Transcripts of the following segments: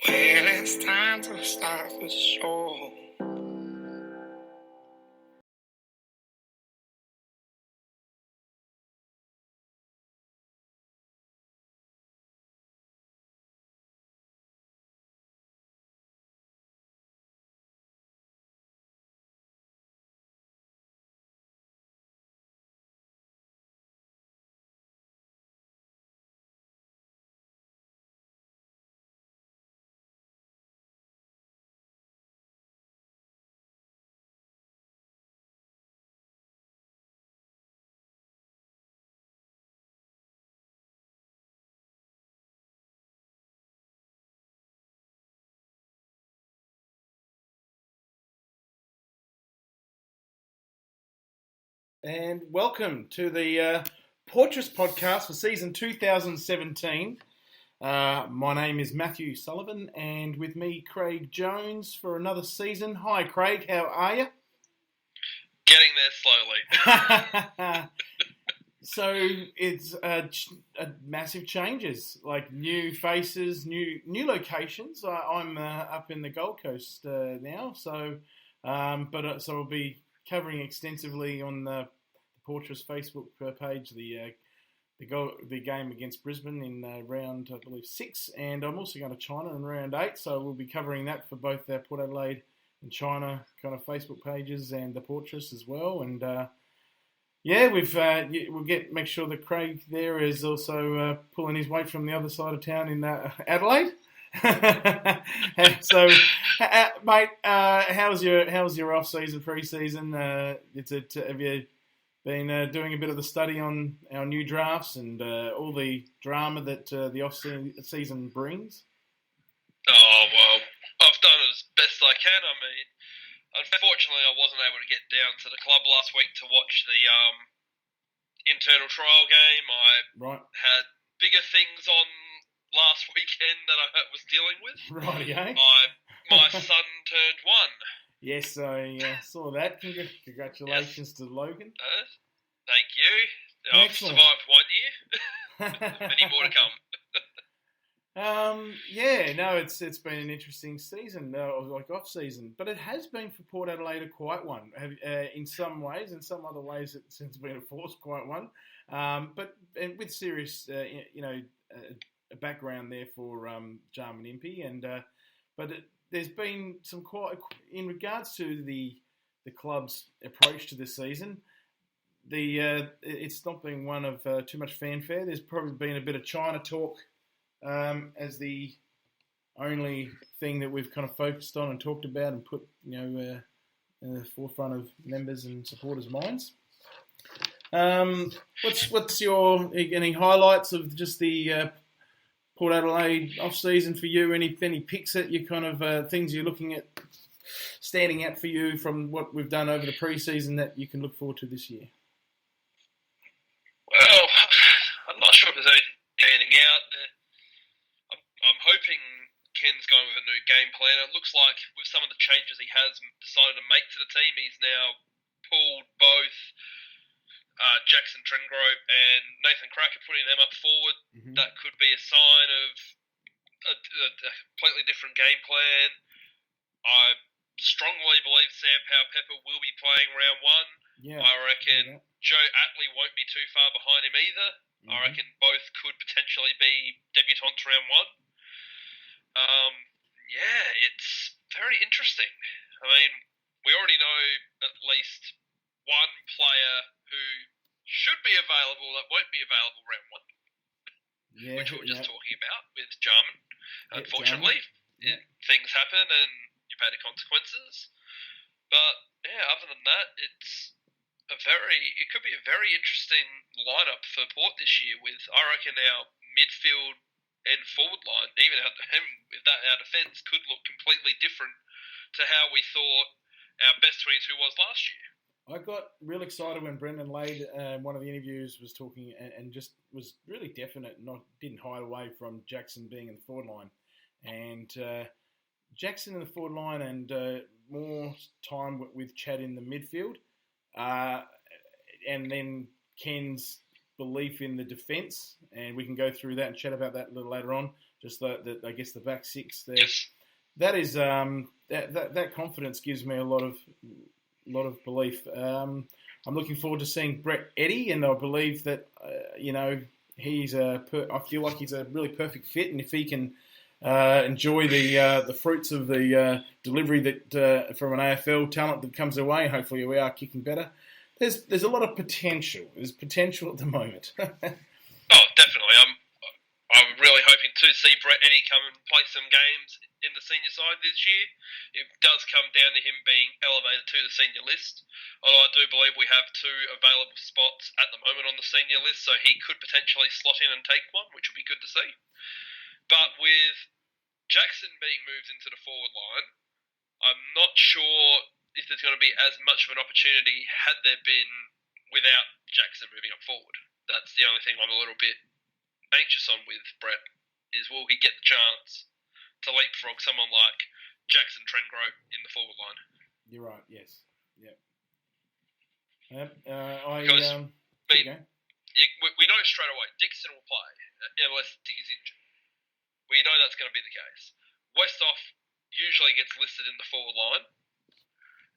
Well, it's time to start the show. And welcome to the Portress podcast for season 2017. My name is Matthew Sullivan, and with me, Craig Jones, for another season. Hi, Craig. How are you? Getting there slowly. So it's massive changes, like new faces, new locations. I'm up in the Gold Coast now, so so we'll be covering extensively on the Portress Facebook page the game against Brisbane in round, I believe, 6, and I'm also going to China in round 8, so we'll be covering that for both our Port Adelaide and China kind of Facebook pages and the Portress as well. And we'll make sure that Craig there is also pulling his weight from the other side of town in Adelaide. So, mate, how's your off season, pre-season? Have you been doing a bit of the study on our new drafts and all the drama that the off season brings? Oh, well, I've done as best I can. I mean, unfortunately, I wasn't able to get down to the club last week to watch the internal trial game. I had bigger things on last weekend that I was dealing with. Right, my son turned 1. Yes, I saw that. Congratulations to Logan. Thank you. I've survived 1 year. Many more to come. It's been an interesting season, like off season, but it has been for Port Adelaide a quiet one. In some ways, in some other ways, it's been a forced quiet one. But with serious, a background there for Jarman Impey, there's been some quite in regards to the club's approach to this season. It's not been one of too much fanfare. There's probably been a bit of China talk as the only thing that we've kind of focused on and talked about and put in the forefront of members and supporters' minds. What's your any highlights of just the Port Adelaide off season for you? Any picks that you kind of things you're looking at standing out for you from what we've done over the pre-season that you can look forward to this year? Well, I'm not sure if there's anything standing out. I'm hoping Ken's going with a new game plan. It looks like with some of the changes he has decided to make to the team, he's now pulled both Jackson Tringrove and Nathan Cracker, putting them up forward. Mm-hmm. That could be a sign of a completely different game plan. I strongly believe Sam Powell-Pepper will be playing round 1. Yeah, I reckon Joe Atley won't be too far behind him either. Mm-hmm. I reckon both could potentially be debutants round 1. It's very interesting. I mean, we already know at least one player who should be available that won't be available round 1, which we were just talking about with Jarman. Unfortunately, things happen and you pay the consequences. But other than that, it could be a very interesting lineup for Port this year. With I reckon our midfield and forward line, even our defence could look completely different to how we thought our best 22 was last year. I got real excited when Brendan Lade, one of the interviews, was talking and just was really definite, didn't hide away from Jackson being in the forward line. And Jackson in the forward line and more time with Chad in the midfield. And then Ken's belief in the defence, and we can go through that and chat about that a little later on. Just I guess the back six there. Yes. That is that confidence gives me a lot of belief. I'm looking forward to seeing Brett Eddy, and I believe that I feel like he's a really perfect fit, and if he can enjoy the fruits of the delivery that from an AFL talent that comes away, hopefully we are kicking better. There's a lot of potential. There's potential at the moment. Oh, definitely. I'm really hoping to see Brett Eddy come and play some games in the senior side this year. It does come down to him being elevated to the senior list. Although I do believe we have 2 available spots at the moment on the senior list, so he could potentially slot in and take one, which would be good to see. But with Jackson being moved into the forward line, I'm not sure if there's going to be as much of an opportunity had there been without Jackson moving up forward. That's the only thing I'm a little bit anxious on with Brett, is will he get the chance to leapfrog someone like Jackson Trengro in the forward line? You're right, yes. Yep. We know straight away Dixon will play unless he's injured. We know that's going to be the case. Westhoff usually gets listed in the forward line,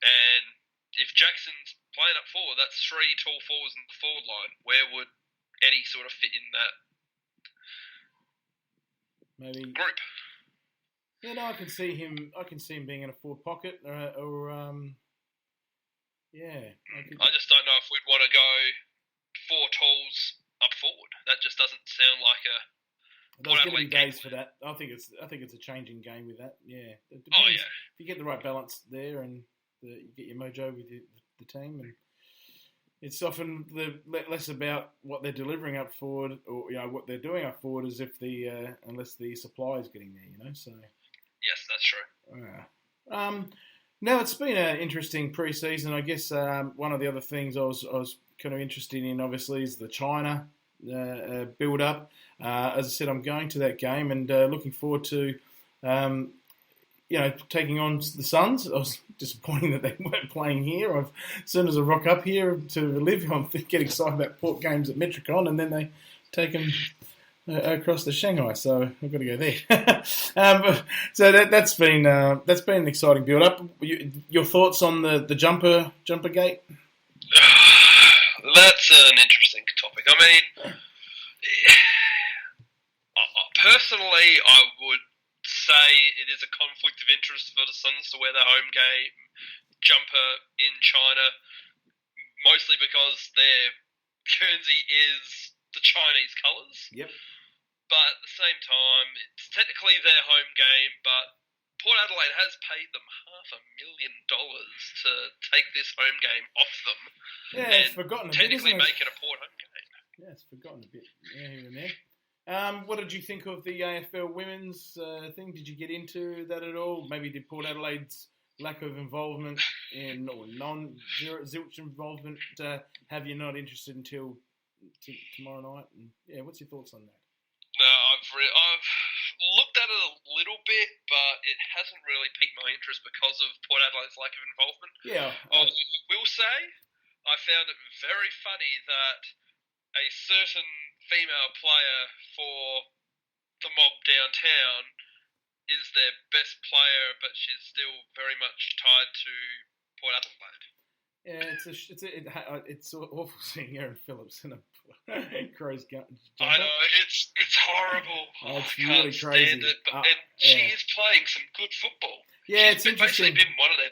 and if Jackson's playing up forward, that's 3 tall forwards in the forward line. Where would Eddie sort of fit in that group? Yeah, no, I can see him being in a forward pocket, I just don't know if we'd want to go 4 talls up forward. That just doesn't sound like a. There's going to be days for that. I think it's a changing game with that. Yeah. It depends. Oh yeah. If you get the right balance there and you get your mojo with the team, and it's often less about what they're delivering up forward or what they're doing up forward, as if unless the supply is getting there. So. Yes, that's true. Now it's been an interesting pre-season. I guess one of the other things I was kind of interested in, obviously, is the China build-up. As I said, I'm going to that game and looking forward to, taking on the Suns. I was disappointed that they weren't playing here. As soon as I rock up here to live, I'm getting excited about Port games at Metricon, and then they take them across to Shanghai, so I've got to go there. So that's been an exciting build-up. Your thoughts on the jumper gate? That's an interesting topic. I mean, personally, I would say it is a conflict of interest for the Suns to wear their home game jumper in China, mostly because their Guernsey is the Chinese colours. Yep. But at the same time, it's technically their home game, but Port Adelaide has paid them $500,000 to take this home game off them. Yeah, it's forgotten a bit, technically isn't it? make it a Port home game. Yeah, it's forgotten a bit here and there. What did you think of the AFL women's thing? Did you get into that at all? Maybe did Port Adelaide's lack of involvement or zilch involvement have you not interested until tomorrow night? And yeah, what's your thoughts on that? No, I've looked at it a little bit, but it hasn't really piqued my interest because of Port Adelaide's lack of involvement. Yeah. I will say, I found it very funny that a certain female player for the mob downtown is their best player, but she's still very much tied to Port Adelaide. Yeah, it's awful seeing Aaron Phillips in a Crows jumper. I know, it's horrible. Oh, it's I can't really crazy. stand it. But, she is playing some good football. Yeah, She's it's interesting. basically been one of their.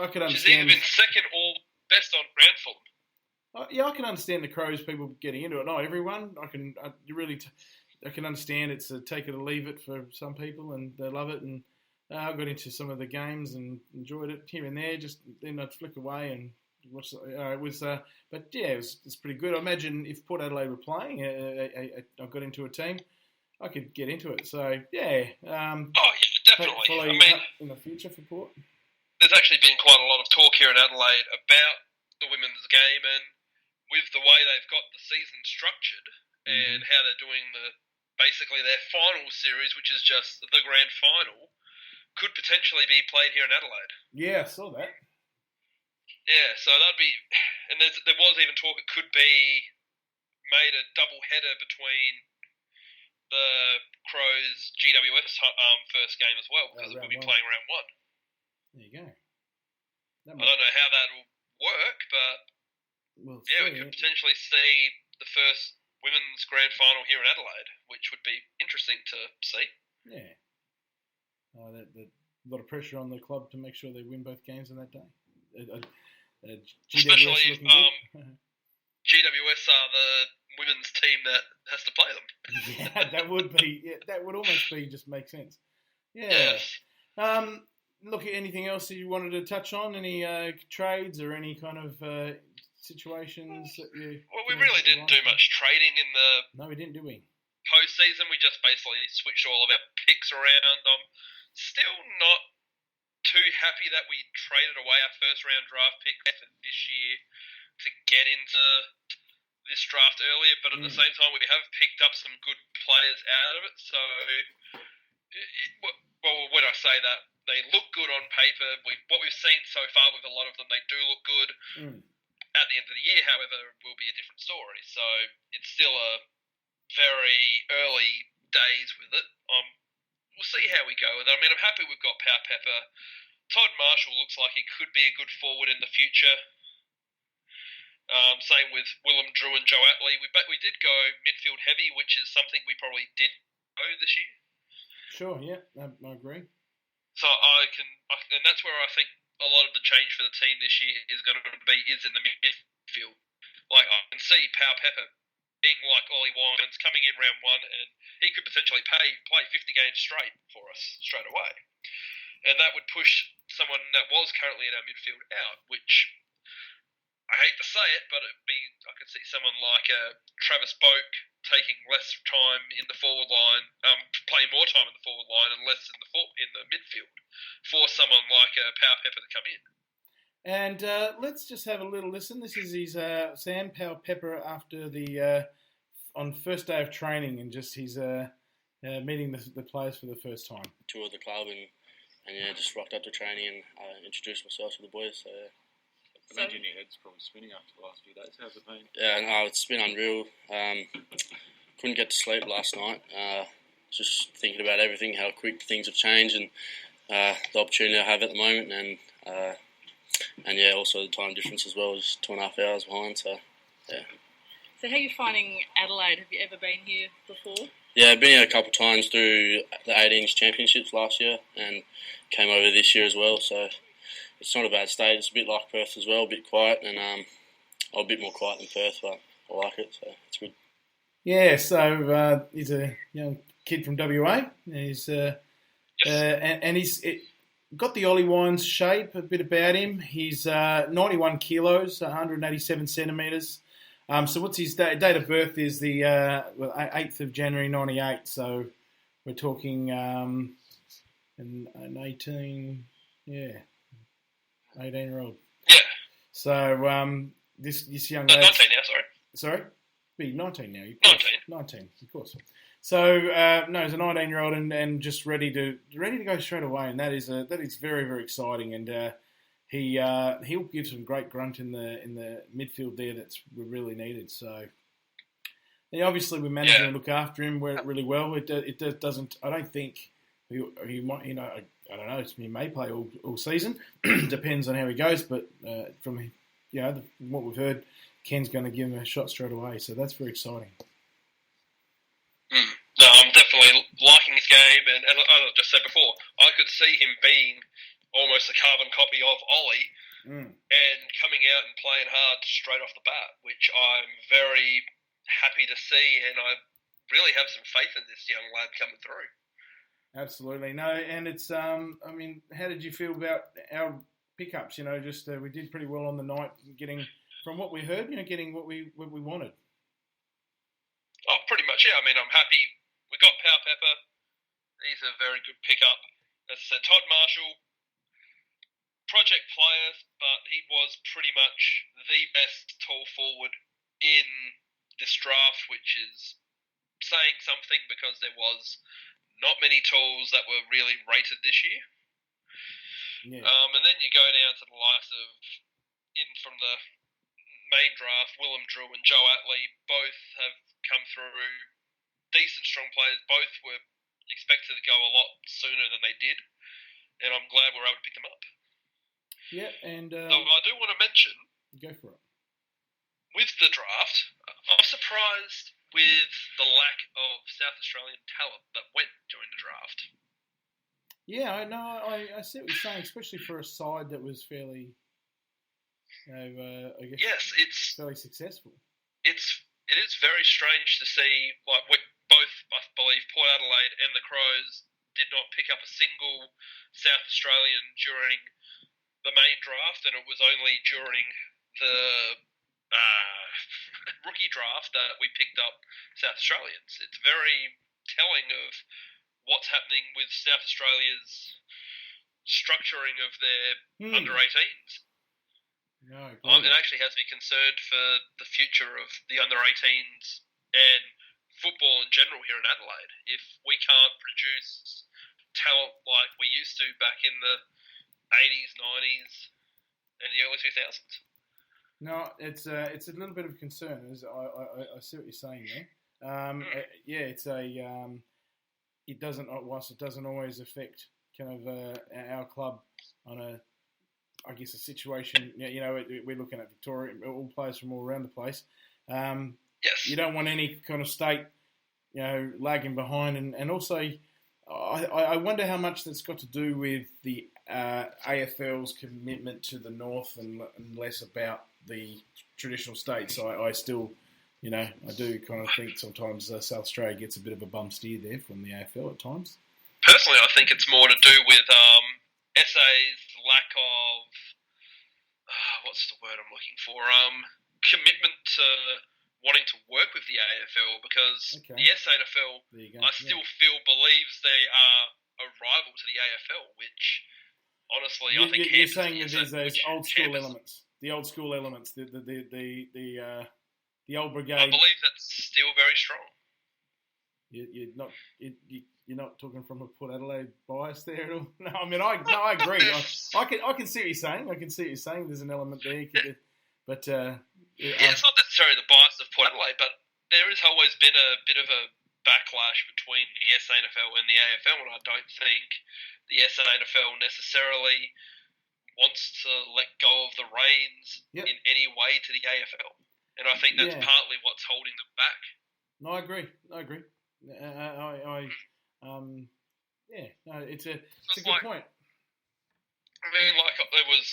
I could understand. She's either been second or best on ground for them. Yeah, I can understand the Crows people getting into it. Not everyone. I can understand it's a take it or leave it for some people, and they love it. And I got into some of the games and enjoyed it here and there. Just then I'd flick away and watch. It was, but yeah, it's pretty good. I imagine if Port Adelaide were playing, I got into a team, I could get into it. So yeah. Definitely. Follow you up in the future for Port. There's actually been quite a lot of talk here in Adelaide about the women's game, and with the way they've got the season structured and how they're doing basically their final series, which is just the grand final, could potentially be played here in Adelaide. Yeah, I saw that. Yeah, so that'd be, and there was even talk it could be made a double header between the Crows GWS first game as well, because we'll be playing round one. There you go. I don't know how that'll work, but we could potentially see the first women's grand final here in Adelaide, which would be interesting to see. Yeah. A lot of pressure on the club to make sure they win both games on that day. Especially if GWS are the women's team that has to play them. Yeah, that would be. Yeah, that would almost be just make sense. Yeah. Yes. Look, at anything else that you wanted to touch on? Any trades or any kind of situations that you? Well, we really didn't do much trading in the. No, we didn't, do we? Postseason, we just basically switched all of our picks around. I'm still not too happy that we traded away our first round draft pick for this year to get into this draft earlier, but at the same time, we have picked up some good players out of it. So, when I say that, they look good on paper. What we've seen so far with a lot of them, they do look good. At the end of the year, however, will be a different story. So it's still a very early days with it. We'll see how we go with it. I mean, I'm happy we've got Power Pepper. Todd Marshall looks like he could be a good forward in the future. Same with Willem Drew and Joe Atley. We did go midfield heavy, which is something we probably did go this year. Sure, yeah, I agree. So and that's where I think a lot of the change for the team this year is going to be in the midfield. Like I can see Power Pepper being like Ollie Wines coming in round one, and he could potentially play 50 games straight for us straight away, and that would push someone that was currently in our midfield out, which I hate to say it, but I could see someone like Travis Boak taking less time in the forward line, playing more time in the forward line and less in the midfield for someone like Power Pepper to come in. And let's just have a little listen. This is his Sam Power Pepper after the on first day of training, and just he's meeting the players for the first time. Toured the club and just rocked up to training and introduced myself to the boys. So. I imagine your head's probably spinning after the last few days. How's it been? Yeah, no, it's been unreal. Couldn't get to sleep last night. Just thinking about everything, how quick things have changed, and the opportunity I have at the moment, and yeah, also the time difference as well is 2.5 hours behind. So yeah. So how are you finding Adelaide? Have you ever been here before? Yeah, I've been here a couple of times through the 18s championships last year, and came over this year as well. So. It's not a bad state. It's a bit like Perth as well, a bit quiet, and a bit more quiet than Perth, but I like it, so it's good. Yeah, so he's a young kid from WA. He's and he's got the Ollie Wines shape, a bit about him. He's 91 kilos, 187 centimetres. So what's his date of birth is the 8th of January 98, so we're talking an 18, 18-year-old. Yeah. So this young lad. 19 now, sorry. Sorry? Be 19 now. 19, of course. So no, he's a 19-year-old and just ready to go straight away, and that is very, very exciting. And he'll give some great grunt in the midfield there that's really needed. So obviously we're managing to look after him really well. It doesn't. I don't think he might. I don't know. He may play all season. Depends on how he goes. But from what we've heard, Ken's going to give him a shot straight away. So that's very exciting. No, I'm definitely liking his game, and as I just said before, I could see him being almost a carbon copy of Ollie, and coming out and playing hard straight off the bat, which I'm very happy to see, and I really have some faith in this young lad coming through. Absolutely. No, and it's, I mean, how did you feel about our pickups? We did pretty well on the night, getting, from what we heard, getting what we wanted. Oh, pretty much, yeah. I mean, I'm happy. We got Power Pepper. He's a very good pickup. As I said, Todd Marshall, project player, but he was pretty much the best tall forward in this draft, which is saying something because there was not many tools that were really rated this year. Yeah. And then you go down to the likes of, from the main draft, Willem Drew and Joe Atley both have come through decent, strong players. Both were expected to go a lot sooner than they did, and I'm glad we were able to pick them up. Yeah, and Though I do want to mention, go for it. with the draft, I'm surprised with the lack of South Australian talent that went during the draft. Yeah, I know. I see what you're saying, especially for a side that was fairly, I guess, Yes, fairly successful. it is very strange to see, like, both, I believe, Port Adelaide and the Crows did not pick up a single South Australian during the main draft, and it was only during the rookie draft that we picked up South Australians. It's very telling of what's happening with South Australia's structuring of their under 18s. No, It actually has me concerned for the future of the under 18s and football in general here in Adelaide. If we can't produce talent like we used to back in the 80s, 90s, and the early 2000s. No, it's a little bit of concern. I see what you're saying there. Yeah, it's it doesn't, whilst it doesn't always affect kind of our club on I guess a situation. We're looking at Victoria, all players from all around the place. Yes. You don't want any kind of state, lagging behind, and also I wonder how much that's got to do with the AFL's commitment to the north and less about the traditional states. I still, I do kind of think sometimes South Australia gets a bit of a bum steer there from the AFL at times. Personally, I think it's more to do with SA's lack of what's the word I'm looking for? Commitment to wanting to work with the AFL, because the SANFL, I still feel believes they are a rival to the AFL, which honestly I think you're saying that there's those old school elements, the old school elements, the old brigade. I believe that's still very strong. You're not talking from a Port Adelaide bias there at all. No, I mean I agree. I can see what you're saying. I can see what you're saying. There's an element there, but it's not necessarily the bias of Port Adelaide, but there has always been a bit of a backlash between the SANFL and the AFL, and I don't think the SANFL necessarily wants to let go of the reins in any way to the AFL, and I think that's partly what's holding them back. No, I agree. It's a good point. I mean, like, there was,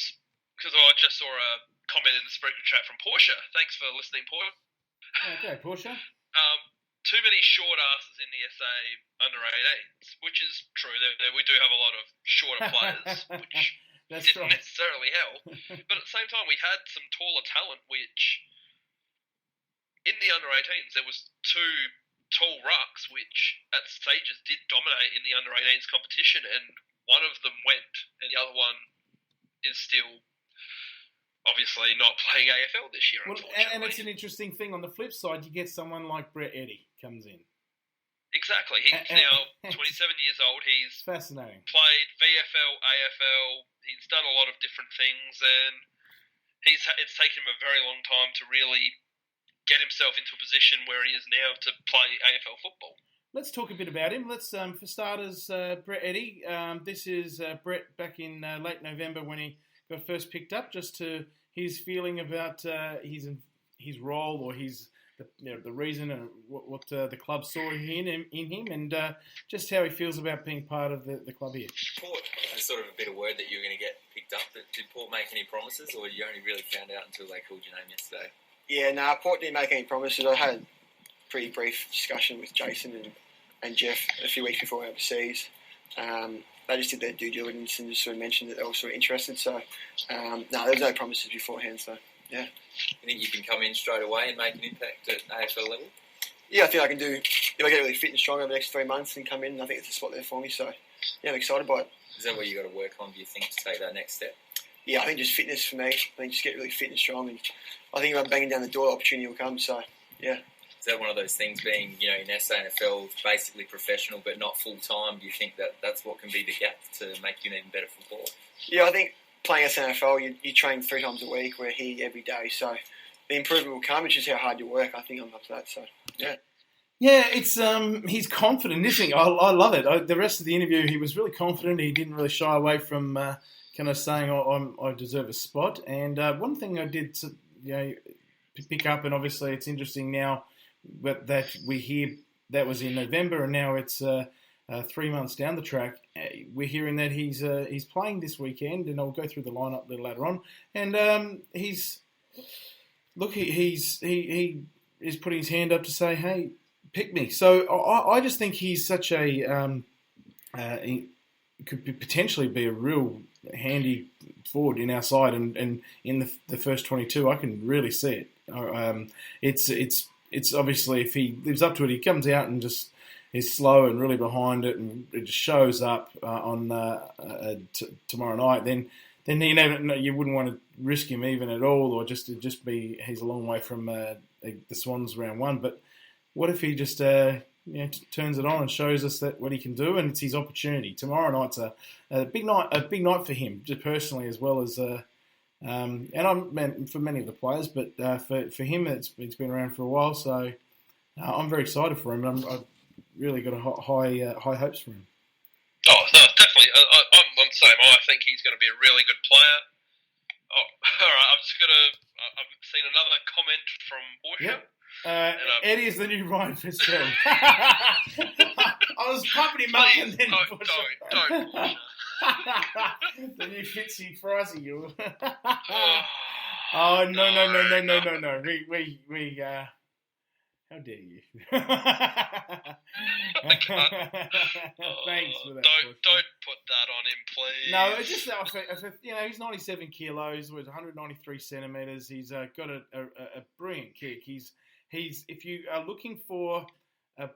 because I just saw a comment in the Spreaker chat from Portia. Thanks for listening, Portia. Okay, Portia. Too many short asses in the SA under 18s, which is true. We do have a lot of shorter players, which didn't necessarily help. But at the same time, we had some taller talent, which in the under 18s there was two tall rucks, which at stages did dominate in the under 18s competition, and one of them went, and the other one is still obviously not playing AFL this year, unfortunately. And it's an interesting thing. On the flip side, you get someone like Brett Eddy comes in. Exactly. He's now 27 years old. He's fascinating. Played VFL, AFL. He's done a lot of different things, and it's taken him a very long time to really get himself into a position where he is now to play AFL football. Let's talk a bit about him. Let's, for starters, Brett Eddy. This is Brett back in late November when he got first picked up. Just to his feeling about his role or the reason and what the club saw in him, and just how he feels about being part of the club here. Port is sort of a bit of word that you were going to get picked up, but did Port make any promises, or you only really found out until they called your name yesterday? Yeah, Port didn't make any promises. I had a pretty brief discussion with Jason and Jeff a few weeks before overseas. They just did their due diligence and just sort of mentioned that they were sort of interested. So, there was no promises beforehand. So, yeah. You think you can come in straight away and make an impact at AFL level? Yeah, I think I can do. If I get really fit and strong over the next 3 months and come in, I think it's a spot there for me. So, yeah, I'm excited by it. Is that what you got to work on, do you think, to take that next step? Yeah, I think just fitness for me. I think just get really fit and strong, and I think if I'm banging down the door, the opportunity will come. So, yeah. Is that one of those things, being, in SANFL, basically professional but not full-time? Do you think that's what can be the gap to make you an even better footballer? Yeah, I think playing SANFL, you train 3 times a week. We're here every day. So, the improvement will come. It's just how hard you work. I think I'm up to that. So yeah. Yeah, it's he's confident, isn't he? I love it. The rest of the interview, he was really confident. He didn't really shy away from kind of saying, I deserve a spot. And one thing I did, pick up, and obviously it's interesting now that we hear that was in November, and now it's 3 months down the track. We're hearing that he's playing this weekend, and I'll go through the lineup a little later on. And he is putting his hand up to say, hey, pick me. So I just think he's such a he could potentially be a real handy forward in our side, and in the first 22, I can really see it. It's obviously, if he lives up to it, he comes out and just is slow and really behind it, and it just shows up on tomorrow night. Then you wouldn't want to risk him even at all, or just be he's a long way from the Swans round one. But what if he just turns it on and shows us that what he can do, and it's his opportunity. Tomorrow night's a big night for him, just personally, as well as and I'm for many of the players, but for him it's been around for a while, so I'm very excited for him. I've really got high hopes for him. Oh no, definitely. I'm the same. I think he's going to be a really good player. Oh, all right. I've seen another comment from Portress. Yep. Eddie is the new Ryan Fitzgerald. I was pumping him up, and then don't. The new Fitzy Frizy, you. Oh no! We how dare you? Thanks for that. Don't put that on him, please. No, it's just he's 97 kilos with 193 centimeters. He's got a brilliant kick. He's if you are looking for a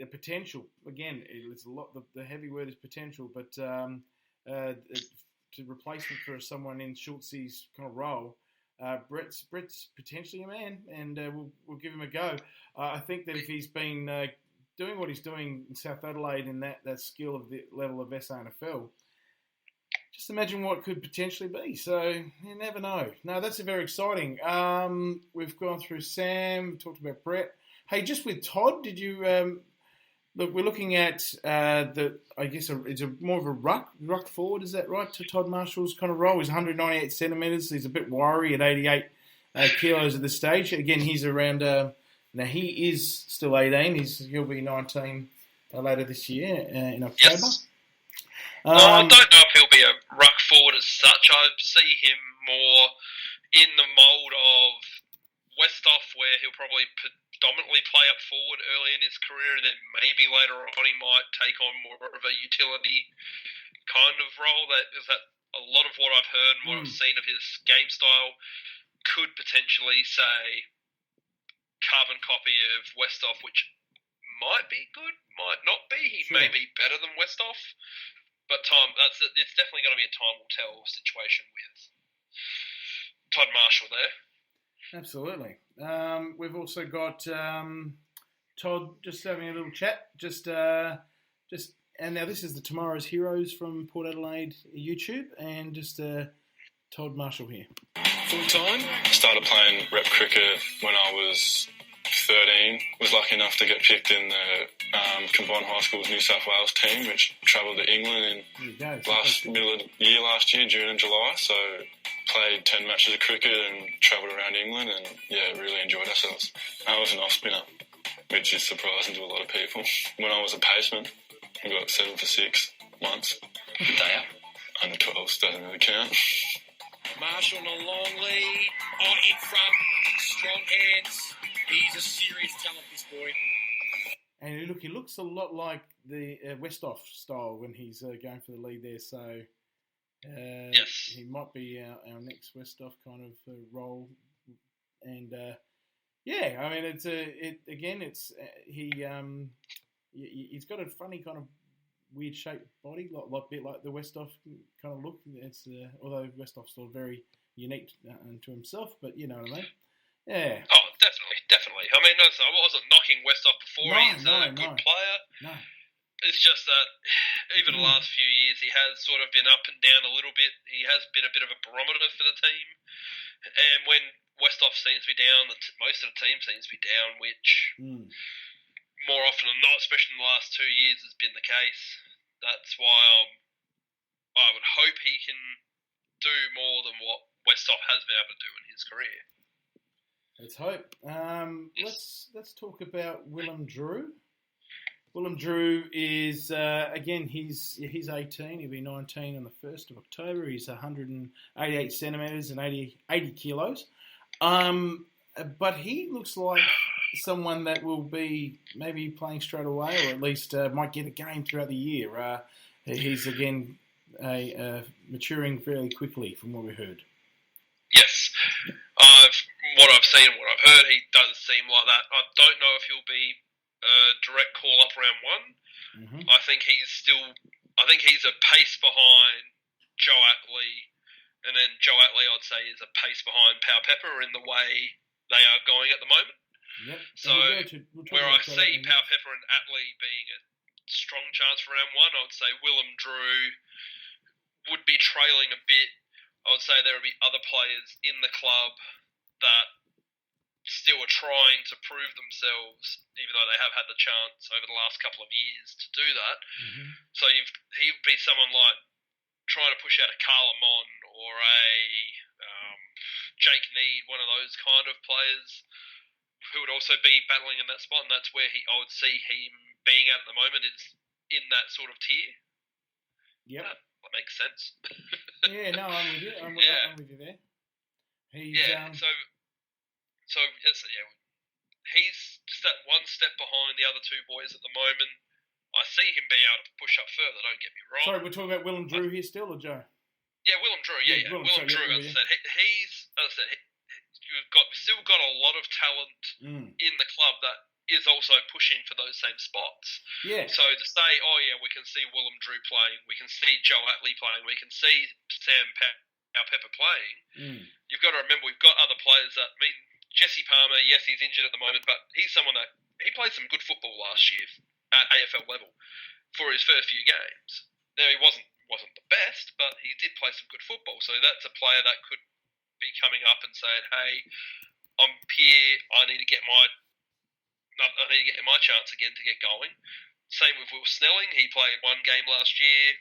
potential, again, it's a lot. The heavy word is potential, but to replace him for someone in Schultz's kind of role. Brett's potentially a man, and we'll give him a go. I think that if he's been doing what he's doing in South Adelaide in that skill of the level of SANFL, just imagine what could potentially be. So you never know. No, that's very exciting. We've gone through Sam, talked about Brett. Hey, just with Todd, did you look? We're looking at it's more of a ruck forward. Is that right? To Todd Marshall's kind of role. He's 198 centimetres. He's a bit wiry at 88 kilos at this stage. Again, he's around. Now he is still 18. He'll be 19 later this year in October. Yes. I don't know if he'll be a ruck forward as such. I see him more in the mould of Westhoff, where he'll probably predominantly play up forward early in his career, and then maybe later on he might take on more of a utility kind of role. That a lot of what I've heard and what I've seen of his game style could potentially say carbon copy of Westhoff, which might be good, might not be. He may be better than Westhoff, but it's definitely going to be a time will tell situation with Todd Marshall there. Absolutely. We've also got Todd just having a little chat. And now this is the Tomorrow's Heroes from Port Adelaide YouTube, and just Todd Marshall here. Full time. Started playing rep cricket when I was 13. Was lucky enough to get picked in the combined high schools New South Wales team, which travelled to England in middle of the year last year, June and July. So played 10 matches of cricket and travelled around England, and really enjoyed ourselves. I was an off spinner, which is surprising to a lot of people. When I was a paceman, I got 7 for 6 months. Day up. Under 12s doesn't really count. Marshall on a long lead. In front. Strong hands. He's a serious talent, this boy. And he looks a lot like the Westhoff style when he's going for the lead there. So yes, he might be our next Westhoff kind of role. And I mean, he's got a funny kind of weird shaped body, like a bit like the Westhoff kind of look. It's although Westhoff's still very unique to himself, but you know what I mean. Yeah. Oh, definitely. I mean, I wasn't knocking Westhoff before. He's a good player. No. It's just that even the last few years, he has sort of been up and down a little bit. He has been a bit of a barometer for the team. And when Westhoff seems to be down, most of the team seems to be down, which more often than not, especially in the last 2 years, has been the case. That's why I would hope he can do more than what Westhoff has been able to do in his career. Let's hope. Let's talk about Willem Drew. Willem Drew is again he's 18. He'll be 19 on the 1st of October. He's 188 centimeters and 80 kilos. But he looks like someone that will be maybe playing straight away, or at least might get a game throughout the year. He's again maturing fairly quickly, from what we heard. Yes, what I've seen, what I've heard, he does seem like that. I don't know if he'll be a direct call up round one. Mm-hmm. I think he's a pace behind Joe Atley, and then Joe Atley, I'd say, is a pace behind Pau Pepper in the way they are going at the moment. Yep. So where I see Pau Pepper and Atley being a strong chance for round one, I would say Willem Drew would be trailing a bit. I would say there would be other players in the club that still are trying to prove themselves, even though they have had the chance over the last couple of years to do that. Mm-hmm. So he'd be someone like trying to push out a Carl Amon or a Jake Need, one of those kind of players who would also be battling in that spot, and that's where I would see him being at the moment, is in that sort of tier. Yep. That makes sense. Yeah, no, I'm with you. I'm with you there. He's he's just that one step behind the other two boys at the moment. I see him being able to push up further, don't get me wrong. Sorry, we're talking about Willem Drew here still, or Joe? Yeah, Willem Drew, Willem Drew, as I said. We've still got a lot of talent in the club that is also pushing for those same spots. Yeah. So to say, we can see Willem Drew playing, we can see Joe Atley playing, we can see Sam Pepper playing, you've got to remember we've got other players that, Jesse Palmer, yes, he's injured at the moment, but he's someone that, he played some good football last year at AFL level for his first few games. Now, he wasn't the best, but he did play some good football, so that's a player that could be coming up and saying, hey, I'm here, I need to get my chance again to get going. Same with Will Snelling. He played one game last year.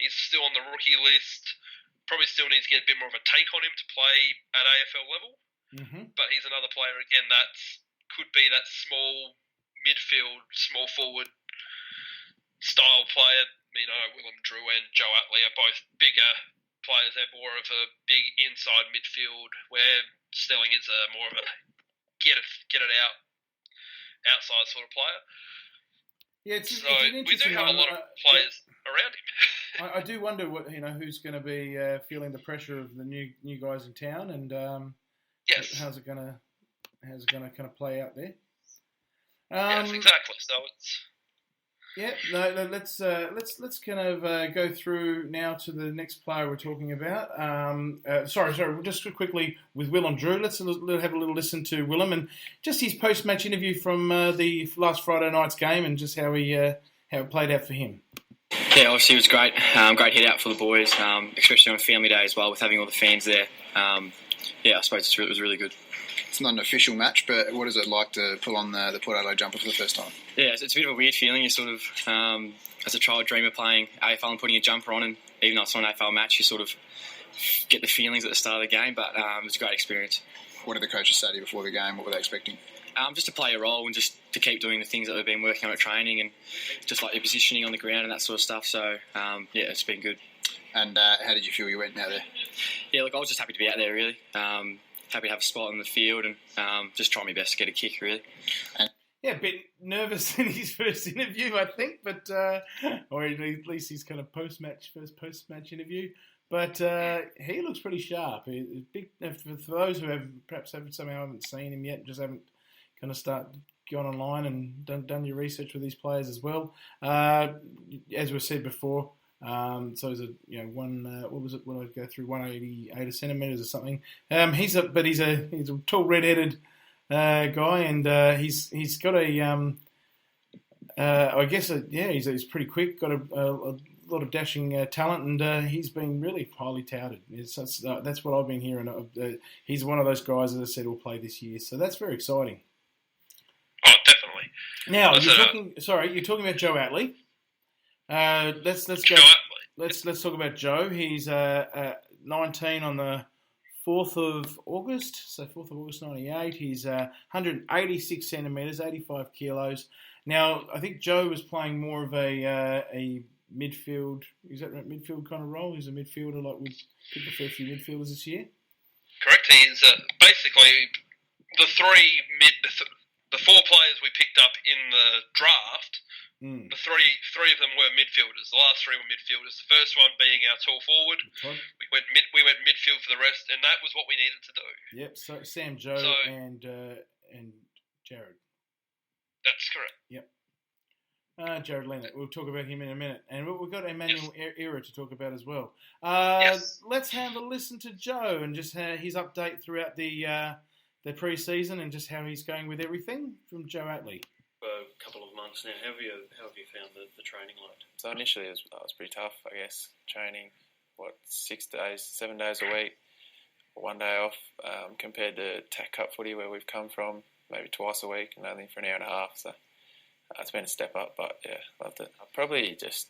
He's still on the rookie list. Probably still needs to get a bit more of a take on him to play at AFL level. Mm-hmm. But he's another player, again, that could be that small midfield, small forward style player. Willem Drew and Joe Atley are both bigger players. They're more of a big inside midfield, where Snelling is more of a get it out outside sort of player. Yeah, it's so an we do have a lot of players around him. I do wonder who's going to be feeling the pressure of the new guys in town, and yes, how's it going to kind of play out there? Yes, exactly. So it's. Yeah, no, let's kind of go through now to the next player we're talking about. Sorry, just quickly with Willem Drew. Let's have a little listen to Willem and just his post-match interview from the last Friday night's game, and just how it played out for him. Yeah, obviously it was great. Great hit out for the boys, especially on family day as well, with having all the fans there. I suppose it was really good. It's not an official match, but what is it like to pull on the Port Adelaide jumper for the first time? Yeah, it's a bit of a weird feeling. You sort of, as a child dreamer playing AFL and putting a jumper on, and even though it's not an AFL match, you sort of get the feelings at the start of the game, but it was a great experience. What did the coaches say to you before the game? What were they expecting? Just to play a role and just to keep doing the things that we've been working on at training, and just like your positioning on the ground and that sort of stuff. So, it's been good. And how did you feel you went out there? Yeah, look, I was just happy to be out there, really. Happy to have a spot in the field and just try my best to get a kick, really. Yeah, a bit nervous in his first interview, I think, but or at least his kind of first post-match interview. But he looks pretty sharp. For those who somehow haven't seen him yet, just haven't kind of gone online and done your research with these players as well. As we said before. So he's what was it? When I go through 188 centimeters or something. He's a tall red-headed guy, and he's got he's pretty quick. Got a lot of dashing talent, and he's been really highly touted. That's what I've been hearing. He's one of those guys, as I said, will play this year, so that's very exciting. Oh, definitely. Now you're talking about Joe Atley. Let's go. Let's talk about Joe. He's 19 on the 4th of August, so 4th of August 98. He's 186 centimetres, 85 kilos. Now, I think Joe was playing more of a midfield. Is that right? Midfield kind of role? He's a midfielder, like we've picked a fair few midfielders this year. Correct. He's basically the the 4 players we picked up in the draft. The three of them were midfielders. The last 3 were midfielders. The first one being our tall forward. Okay. We went midfield for the rest, and that was what we needed to do. Yep. So Sam, Joe, and Jared. That's correct. Yep. Jared Leonard. We'll talk about him in a minute, and we've got Emmanuel Era to talk about as well. Let's have a listen to Joe and just his update throughout the pre-season and just how he's going with everything from Joe Atley. For a couple of months now. How have you found the training like? So initially it was pretty tough, I guess. Training, 7 days a week, 1 day off, compared to TAC Cup footy where we've come from maybe twice a week and only for an hour and a half. So it's been a step up, but yeah, loved it. Probably just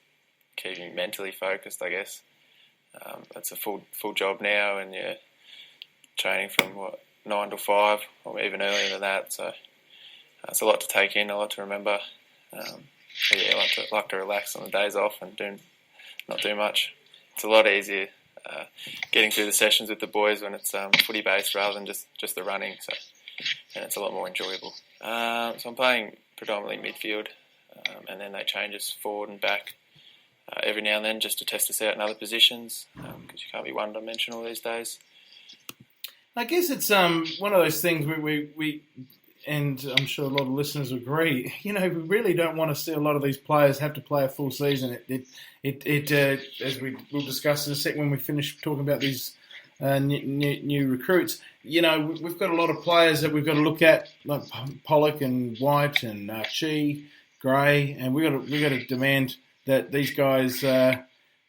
keeping mentally focused, I guess. It's a full job now, and yeah, training from 9 to 5 or even earlier than that. So. It's a lot to take in, a lot to remember. I like to relax on the days off and not do much. It's a lot easier getting through the sessions with the boys when it's footy based rather than just the running. So, and it's a lot more enjoyable. So I'm playing predominantly midfield, and then they change us forward and back every now and then just to test us out in other positions because you can't be one-dimensional these days. I guess it's one of those things we and I'm sure a lot of listeners agree, we really don't want to see a lot of these players have to play a full season. It as we'll discuss in a sec when we finish talking about these new recruits, we've got a lot of players that we've got to look at, like Pollock and White and Chi, Gray, and we've got to demand that these guys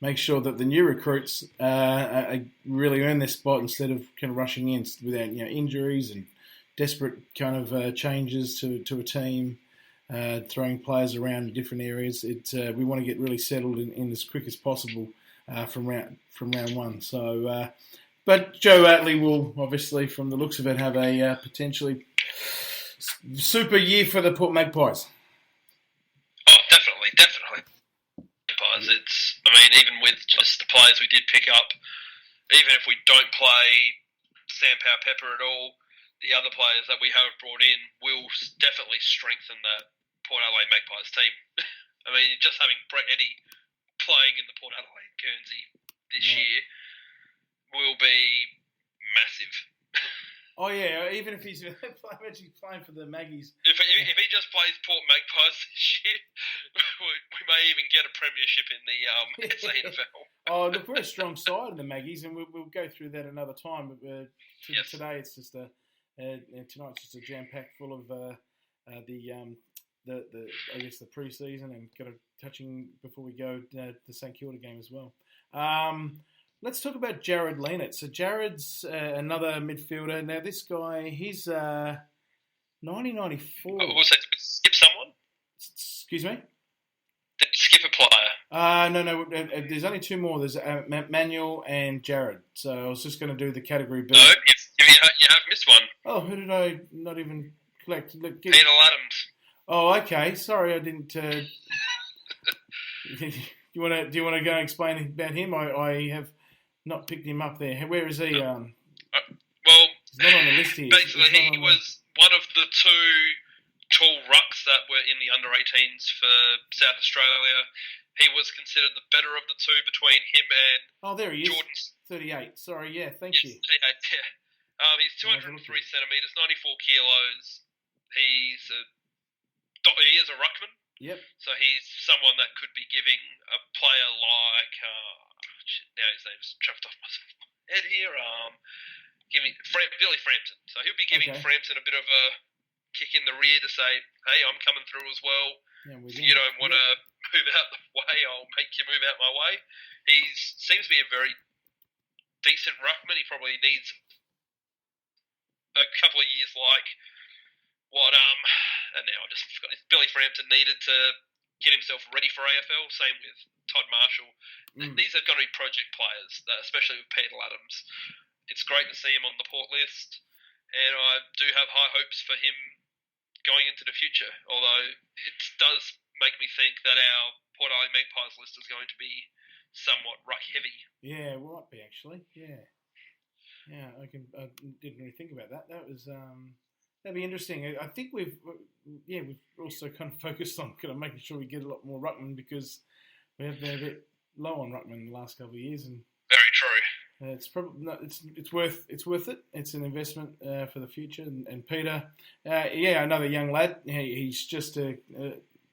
make sure that the new recruits really earn their spot instead of kind of rushing in without injuries and desperate kind of changes to a team, throwing players around in different areas. We want to get really settled in as quick as possible from round one. So, but Joe Atley will obviously, from the looks of it, have a potentially super year for the Port Magpies. Oh, definitely. Magpies. Even with just the players we did pick up, even if we don't play Sam Powell-Pepper at all, the other players that we have brought in will definitely strengthen that Port Adelaide Magpies team. Just having Brett Eddy playing in the Port Adelaide Guernsey this year will be massive. Oh yeah, even if he's actually playing for the Maggies. If he just plays Port Magpies this year, we may even get a premiership in the SANFL. Oh, look, we're a strong side of the Maggies, and we'll go through that another time. But today it's just tonight's just a jam pack full of the pre-season and got a touching before we go the St Kilda game as well. Let's talk about Jared Leonard. So Jared's another midfielder. Now this guy, he's 1994. Also, did we skip someone? Excuse me? Did we skip a player? No. There's only 2 more. There's Manuel and Jared. So I was just going to do the category B. No, you have missed one. Oh, who did I not even collect? Look, Peter Adams. Oh, okay. Sorry, I didn't. Do you want to go and explain about him? I have not picked him up there. Where is he? Well, he's not on the list here. Basically, he was one of the 2 tall rucks that were in the under-18s for South Australia. He was considered the better of the 2 between him and there he is. Jordan. 38. Sorry, yeah, thank you. 38, yeah. He's 203 centimetres, 94 kilos. He is a ruckman. Yep. So he's someone that could be giving a player like now his name's chuffed off my head here. Billy Frampton. So he'll be giving Frampton a bit of a kick in the rear to say, "Hey, I'm coming through as well. Yeah, if you don't want to move out the way, way, I'll make you move out my way. He seems to be a very decent ruckman. He probably needs a couple of years like what and now I just forgot Billy Frampton needed to get himself ready for AFL. Same with Todd Marshall. These are going to be project players, especially with Peter Adams. It's great to see him on the Port list, and I do have high hopes for him going into the future. Although it does make me think that our Port Adelaide Magpies list is going to be somewhat ruck heavy. Yeah, it might be actually. Yeah, I didn't really think about that. That was that'd be interesting. I think we've also kind of focused on kind of making sure we get a lot more ruckman because we have been a bit low on ruckman in the last couple of years. And very true. It's probably it's worth it. It's an investment for the future. And Peter, another young lad. He's just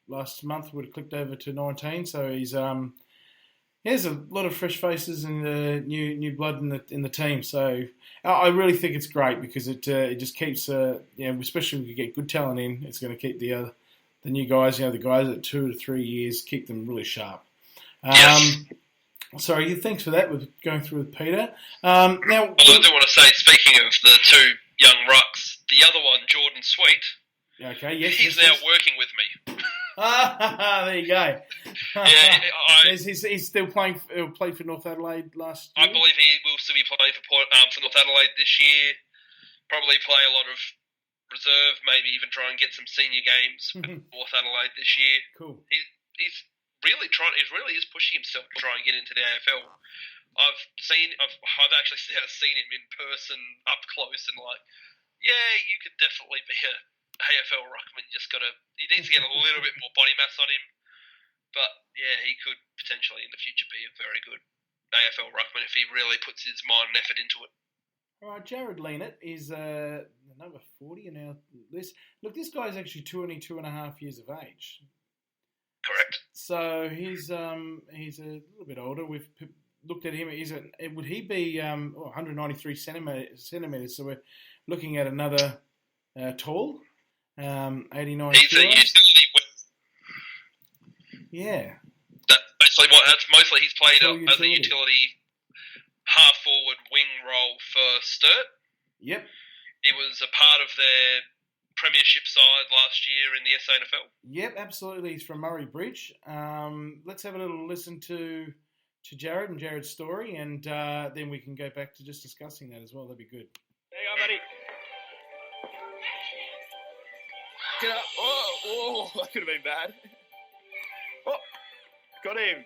last month would have clicked over to 19, so he's there's a lot of fresh faces and new blood in the team. So I really think it's great because it just keeps especially if we get good talent in, it's going to keep the new guys, the guys at 2 to 3 years, keep them really sharp. Sorry, thanks for that. We're going through with Peter. Now, I do want to say, speaking of the two young rucks, the other one, Jordan Sweet. Okay, yes, he's now working with me. There you go. Yeah, he's still playing. Played for North Adelaide last year. I believe he will still be playing for North Adelaide this year. Probably play a lot of reserve, maybe even try and get some senior games for North Adelaide this year. Cool. He's really trying. He really is pushing himself to try and get into the AFL. I've actually seen him in person up close and you could definitely be a AFL ruckman. He needs to get a little bit more body mass on him, but he could potentially in the future be a very good AFL ruckman if he really puts his mind and effort into it. All right, Jared Leanett is number 40 in our list. Look, this guy's actually 22.5 years of age. Correct. So he's a little bit older. We've looked at him. Would he be 193 centimeters? So we're looking at another tall, 89. He's a utility. Yeah. That's mostly he's played as a utility half forward wing role for Sturt. Yep. He was a part of their premiership side last year in the SANFL. Yep, absolutely. He's from Murray Bridge. Let's have a little listen to Jared and Jared's story, and then we can go back to just discussing that as well. That'd be good. There you go, buddy. Get up. Oh, that could have been bad. Oh, got him.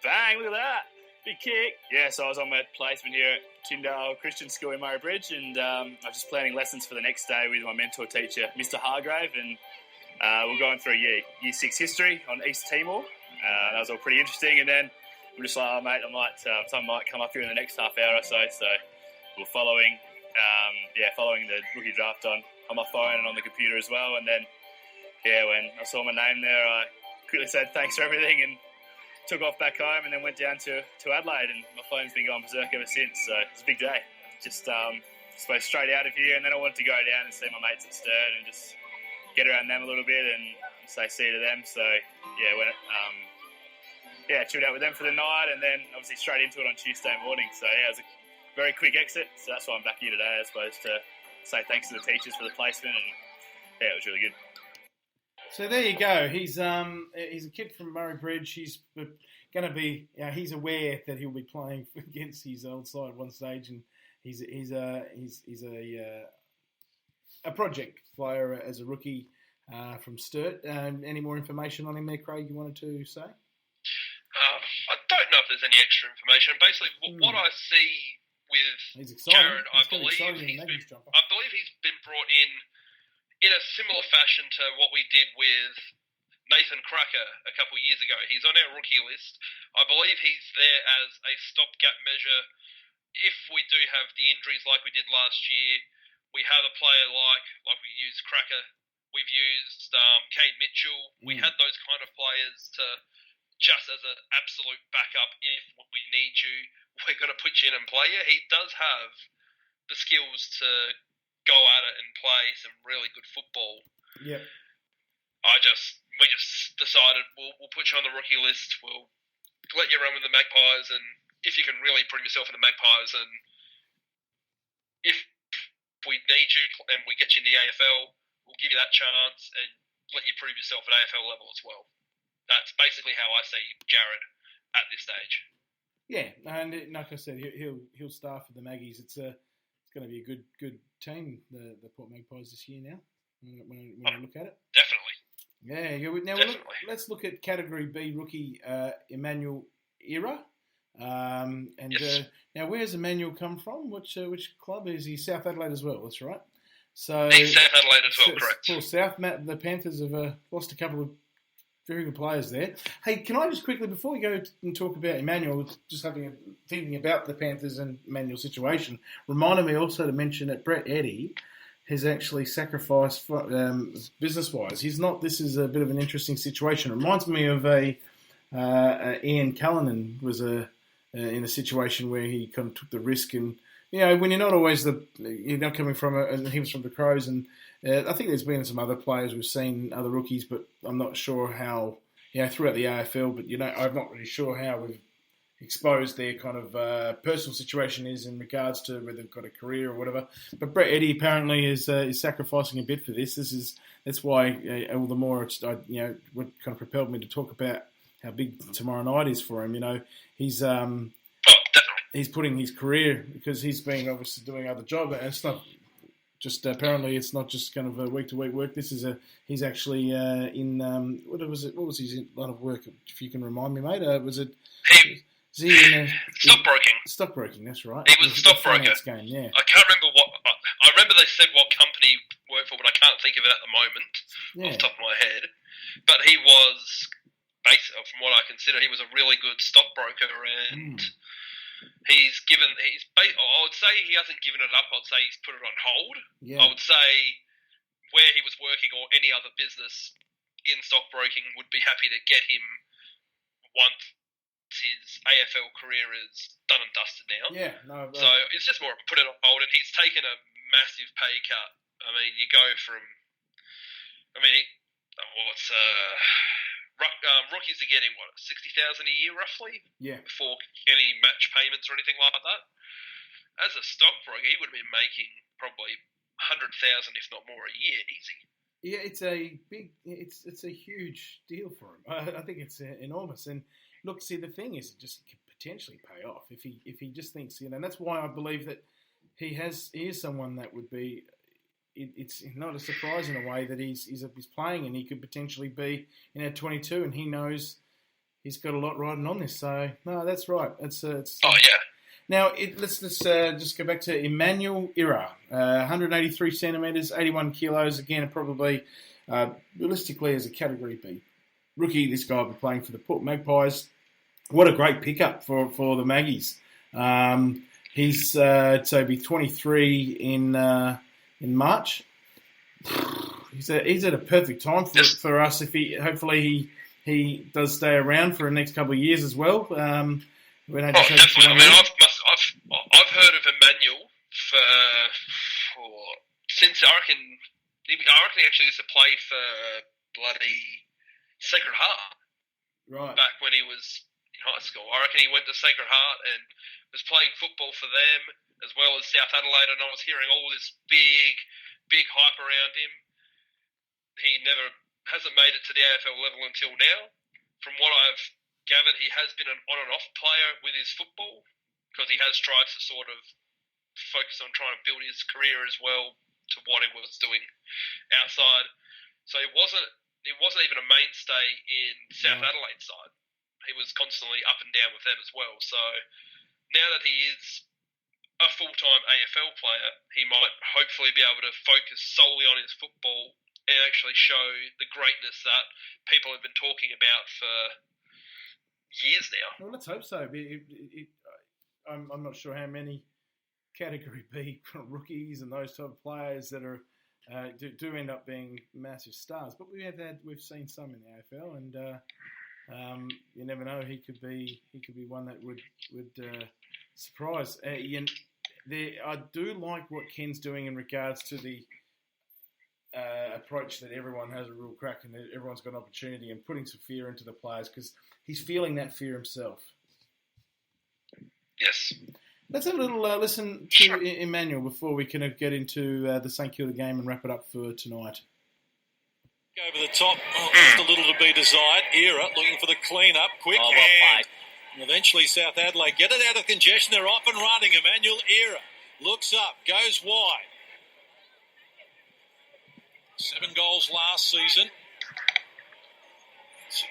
Bang, look at that. Big kick. Yeah, so I was on my placement here at Tyndale Christian School in Murray Bridge, and I was just planning lessons for the next day with my mentor teacher, Mr. Hargrave, and we're going through year 6 history on East Timor. That was all pretty interesting, and then we're just like, oh, mate, something might come up here in the next half hour or so. So we're following the rookie draft on my phone and on the computer as well. And then, when I saw my name there, I quickly said thanks for everything and took off back home, and then went down to Adelaide, and my phone's been going berserk ever since. So it's a big day. Just suppose straight out of here, and then I wanted to go down and see my mates at Sturt and just get around them a little bit and say see you to them. So chilled out with them for the night, and then obviously straight into it on Tuesday morning. So it was a very quick exit. So that's why I'm back here today, I suppose, to say thanks to the teachers for the placement, and it was really good. So there you go. He's a kid from Murray Bridge. He's going to be. He's aware that he'll be playing against his old side at one stage, and he's a project player as a rookie from Sturt. Any more information on him there, Craig? You wanted to say? I don't know if there's any extra information. Basically, what I see with Jared, I believe he's been brought in a similar fashion to what we did with Nathan Cracker a couple of years ago. He's on our rookie list. I believe he's there as a stopgap measure. If we do have the injuries like we did last year, we have a player like we used Cracker. We've used Kane Mitchell. We had those kind of players to just as an absolute backup. If we need you, we're going to put you in and play you. He does have the skills to go at it and play some really good football. Yep. we just decided we'll put you on the rookie list. We'll let you run with the Magpies, and if you can really prove yourself in the Magpies, and if we need you and we get you in the AFL, we'll give you that chance and let you prove yourself at AFL level as well. That's basically how I see Jared at this stage. Yeah, and like I said, he'll start for the Maggies. It's going to be a good team, the Port Magpies this year now. When I look at it, definitely. Yeah. Now let's look at Category B rookie Emmanuel Ira. Yes. Now, where's Emmanuel come from? Which club is he? South Adelaide as well. That's right. So he's South Adelaide as well, correct. For South, the Panthers have lost a couple of very good players there. Hey, can I just quickly, before we go and talk about Emmanuel, just thinking about the Panthers and Emmanuel's situation, reminded me also to mention that Brett Eddy has actually sacrificed business-wise. This is a bit of an interesting situation. It reminds me of Ian Cullinan was in a situation where he kind of took the risk, and when you're not always you're not coming from and he was from the Crows, and I think there's been some other players we've seen, other rookies, but I'm not sure how throughout the AFL. But I'm not really sure how we've exposed their kind of personal situation is in regards to whether they've got a career or whatever. But Brett Eddy apparently is sacrificing a bit for this. That's why all the more what kind of propelled me to talk about how big tomorrow night is for him. He's putting his career, because he's been obviously doing other job, and it's not just apparently it's not just kind of a week to week work. This is he's actually in what was his line of work? If you can remind me, mate, was it? Stockbroking. Stockbroking, that's right. He was a stockbroker. Game, yeah. I can't remember what. I remember they said what company he worked for, but I can't think of it at the moment off the top of my head. But he was, basically, from what I consider, he was a really good stockbroker, and I would say he hasn't given it up. I'd say he's put it on hold. Yeah. I would say where he was working or any other business in stockbroking would be happy to get him once his AFL career is done and dusted now. Yeah, no. So it's just more of a put it on hold, and he's taken a massive pay cut. I mean, you go from, rookies are getting what, 60,000 a year roughly? Yeah. Before any match payments or anything like that. As a stockbroker, he would have been making probably 100,000, if not more, a year, easy. Yeah, it's a huge deal for him. I think it's enormous. And look, see, the thing is, it just could potentially pay off if he just thinks, and that's why I believe that he is someone that would be. It's not a surprise in a way that he's playing, and he could potentially be at 22, and he knows he's got a lot riding on this. So no, that's right. It's oh yeah. Now let's just go back to Emmanuel Ira, 183 centimeters, 81 kilos. Again, probably realistically as a Category B rookie, this guy will be playing for the Port Magpies. What a great pickup for the Maggies. He's so be 23 in March. He's at a perfect time for us. If hopefully he does stay around for the next couple of years as well. Definitely. I've heard of Emmanuel since I reckon he actually used to play for bloody Sacred Heart. Right. Back when he was in high school. I reckon he went to Sacred Heart and was playing football for them as well as South Adelaide, and I was hearing all this big hype around him. He hasn't made it to the AFL level until now. From what I've gathered, he has been an on and off player with his football, because he has tried to sort of focus on trying to build his career as well to what he was doing outside. So he wasn't even a mainstay in South Adelaide's side. He was constantly up and down with them as well. So now that he is a full-time AFL player, he might hopefully be able to focus solely on his football and actually show the greatness that people have been talking about for years now. Well, let's hope so. I'm not sure how many Category B rookies and those type of players that are do end up being massive stars, but we've seen some in the AFL, and you never know. He could be one that would surprise. I do like what Ken's doing in regards to the approach that everyone has a real crack and that everyone's got an opportunity, and putting some fear into the players because he's feeling that fear himself. Yes. Let's have a little listen to Emmanuel before we can get into the St Kilda game and wrap it up for tonight. Over the top, just a little to be desired. Era looking for the clean up, quick hand. And eventually South Adelaide get it out of congestion. They're off and running. Emmanuel Era looks up, goes wide. 7 goals last season. It's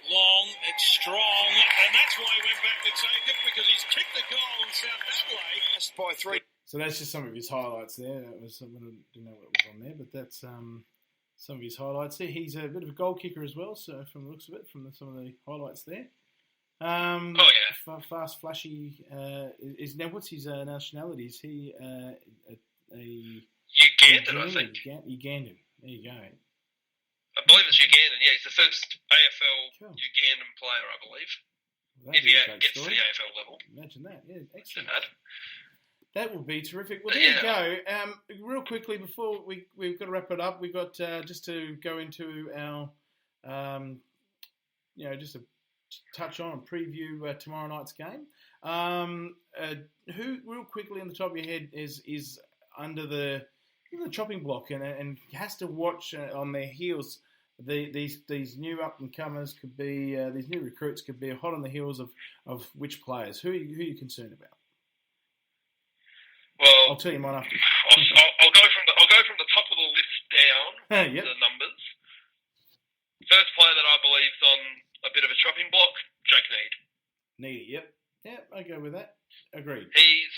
long, it's strong, and that's why he went back to take it, because he's kicked the goal in South Adelaide. By 3. So that's just some of his highlights there. That was I didn't know what was on there, but that's some of his highlights there. He's a bit of a goal kicker as well, so from the looks of it, from some of the highlights there. Fast, flashy. Now what's his nationality? Is he a Ugandan, I think. Ugandan. There you go. I believe it's Ugandan. Yeah, he's the first AFL Ugandan player, I believe. Well, if he gets to the AFL level. Imagine that. Yeah, excellent. That will be terrific. Well, there you go. Real quickly, before we've got to wrap it up, we've got just to go into our, just to touch on and preview tomorrow night's game. Who, real quickly on the top of your head, is under the chopping block and has to watch on their heels? These new up and comers could be these new recruits could be hot on the heels of which players? Who are you concerned about? Well, I'll tell you mine after. I'll go from the top of the list down. Yep. The numbers. First player that I believe is on a bit of a chopping block, Jake Need. Needy, yep. I go with that. Agreed. He's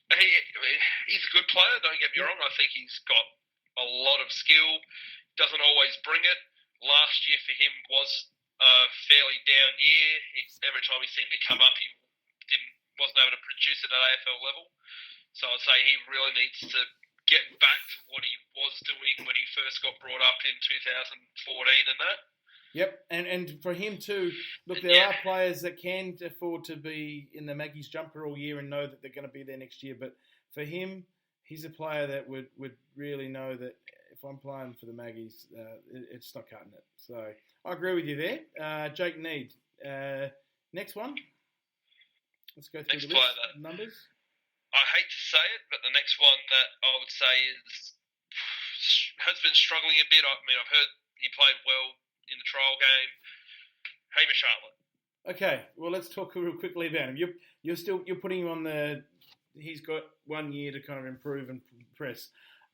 a good player. Don't get me wrong. I think he's got a lot of skill. Doesn't always bring it. Last year for him was a fairly down year. Every time he seemed to come up, he wasn't able to produce it at AFL level. So I'd say he really needs to get back to what he was doing when he first got brought up in 2014 and that. Yep, and for him too, look, there are players that can afford to be in the Maggie's jumper all year and know that they're going to be there next year. But for him, he's a player that would really know that if I'm playing for the Maggies, it's not cutting it. So I agree with you there. Jake Need. Next one. Let's go through the list of numbers. I hate to say it, but the next one that I would say has been struggling a bit. I mean, I've heard he played well in the trial game. Hamish Hartlett. Okay, well, let's talk real quickly about him. You're putting him on the. He's got 1 year to kind of improve and progress.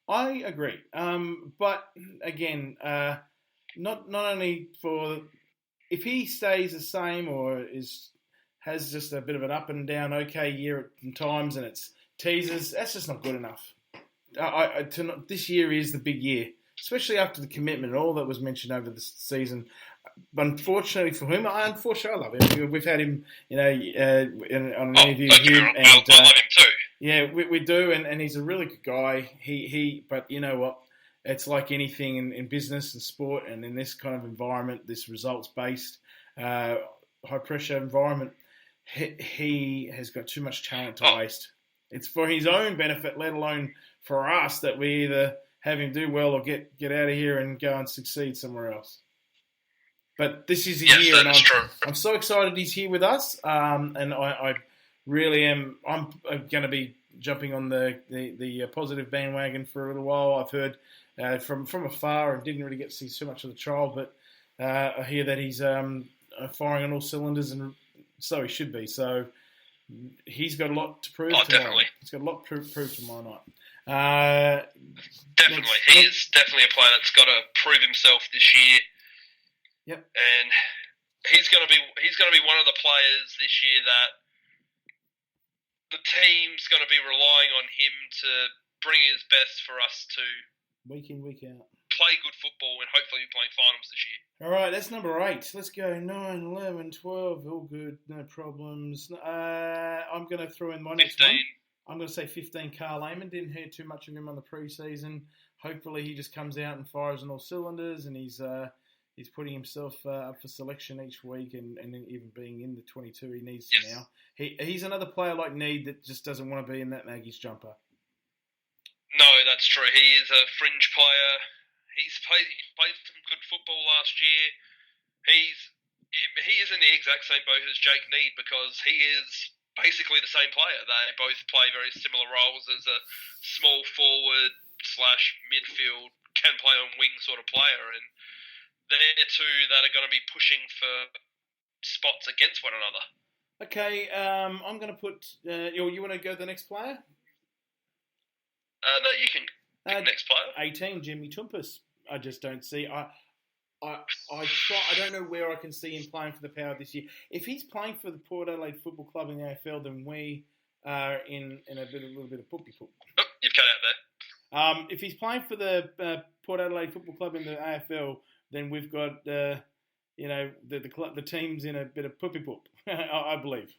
I agree, but again, not only for if he stays the same or has just a bit of an up and down okay year at times and it's teasers, that's just not good enough. This year is the big year, especially after the commitment and all that was mentioned over the season. But unfortunately for him, I love him. We've had him, on an interview here, and I love him too. Yeah, we do, and he's a really good guy. But you know what? It's like anything in business and sport, and in this kind of environment, this results-based, high-pressure environment, he has got too much talent to waste. It's for his own benefit, let alone for us, that we either have him do well or get out of here and go and succeed somewhere else. But this is his year, and I'm so excited he's here with us. And I really am. I'm going to be jumping on the positive bandwagon for a little while. I've heard from afar and didn't really get to see too much of the trial, but I hear that he's firing on all cylinders, and so he should be. So he's got a lot to prove tomorrow. Definitely. He's got a lot to prove tomorrow night. Definitely. He is definitely a player that's got to prove himself this year. Yep. And he's going to be one of the players this year that the team's going to be relying on him to bring his best for us to week in, week out play good football and hopefully be playing finals this year. All right, that's number 8. Let's go 9, 11, 12. All good, no problems. I'm going to throw in my next 15. one. I'm going to say 15. Carl Amon. Didn't hear too much of him on the pre-season. Hopefully he just comes out and fires on all cylinders, and he's putting himself up for selection each week, and even being in the 22 he needs to now. He's another player like Need that just doesn't want to be in that Maggie's jumper. No, that's true. He is a fringe player. He played some good football last year. He is in the exact same boat as Jake Need because he is basically the same player. They both play very similar roles as a small forward / midfield, can play on wing sort of player, and they're two that are going to be pushing for spots against one another. Okay, I'm going to put. You want to go to the next player? No, you can. Next player. 18, Jimmy Tumpus. I just don't see. I don't know where I can see him playing for the Power this year. If he's playing for the Port Adelaide Football Club in the AFL, then we are in a little bit of poopy-poop. Oh, you've cut out there. If he's playing for the Port Adelaide Football Club in the AFL, then we've got the team's in a bit of poopy-poop, I believe.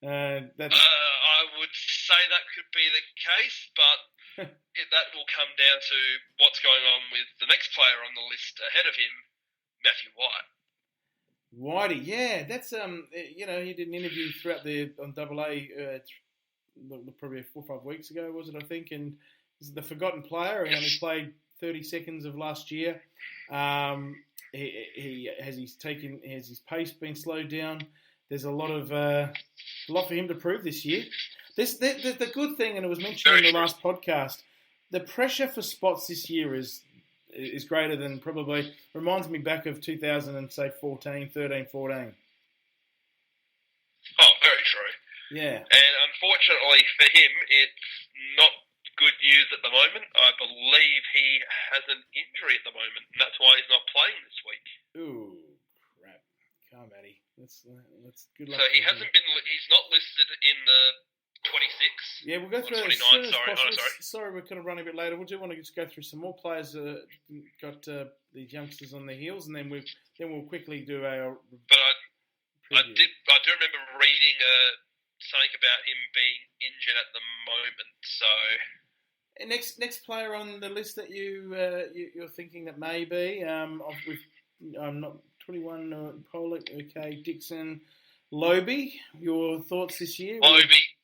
I would say that could be the case, but that will come down to what's going on with the next player on the list ahead of him, Matthew White. Whitey, yeah, that's he did an interview throughout on AA probably 4 or 5 weeks ago, was it? I think, and he's the forgotten player. He only played 30 seconds of last year. He has his pace been slowed down. There's a lot for him to prove this year. The good thing, and it was mentioned in the last podcast, the pressure for spots this year is greater than probably, reminds me back of 2013, 14. Oh, very true. Yeah. And unfortunately for him, it's not good news at the moment. I believe he has an injury at the moment, and that's why he's not playing this week. Ooh, crap. Come at him. That's good luck. So he's not listed in the 26. Yeah, we'll go through 29, sorry. Sorry, we're kind of running a bit later. We do want to just go through some more players got these youngsters on their heels, and then we'll quickly do our. But I do remember reading something about him being injured at the moment. So next player on the list that you're thinking that may be I'm not 21 Pollock. Okay, Dixon, Lobie. Your thoughts this year? Lobie.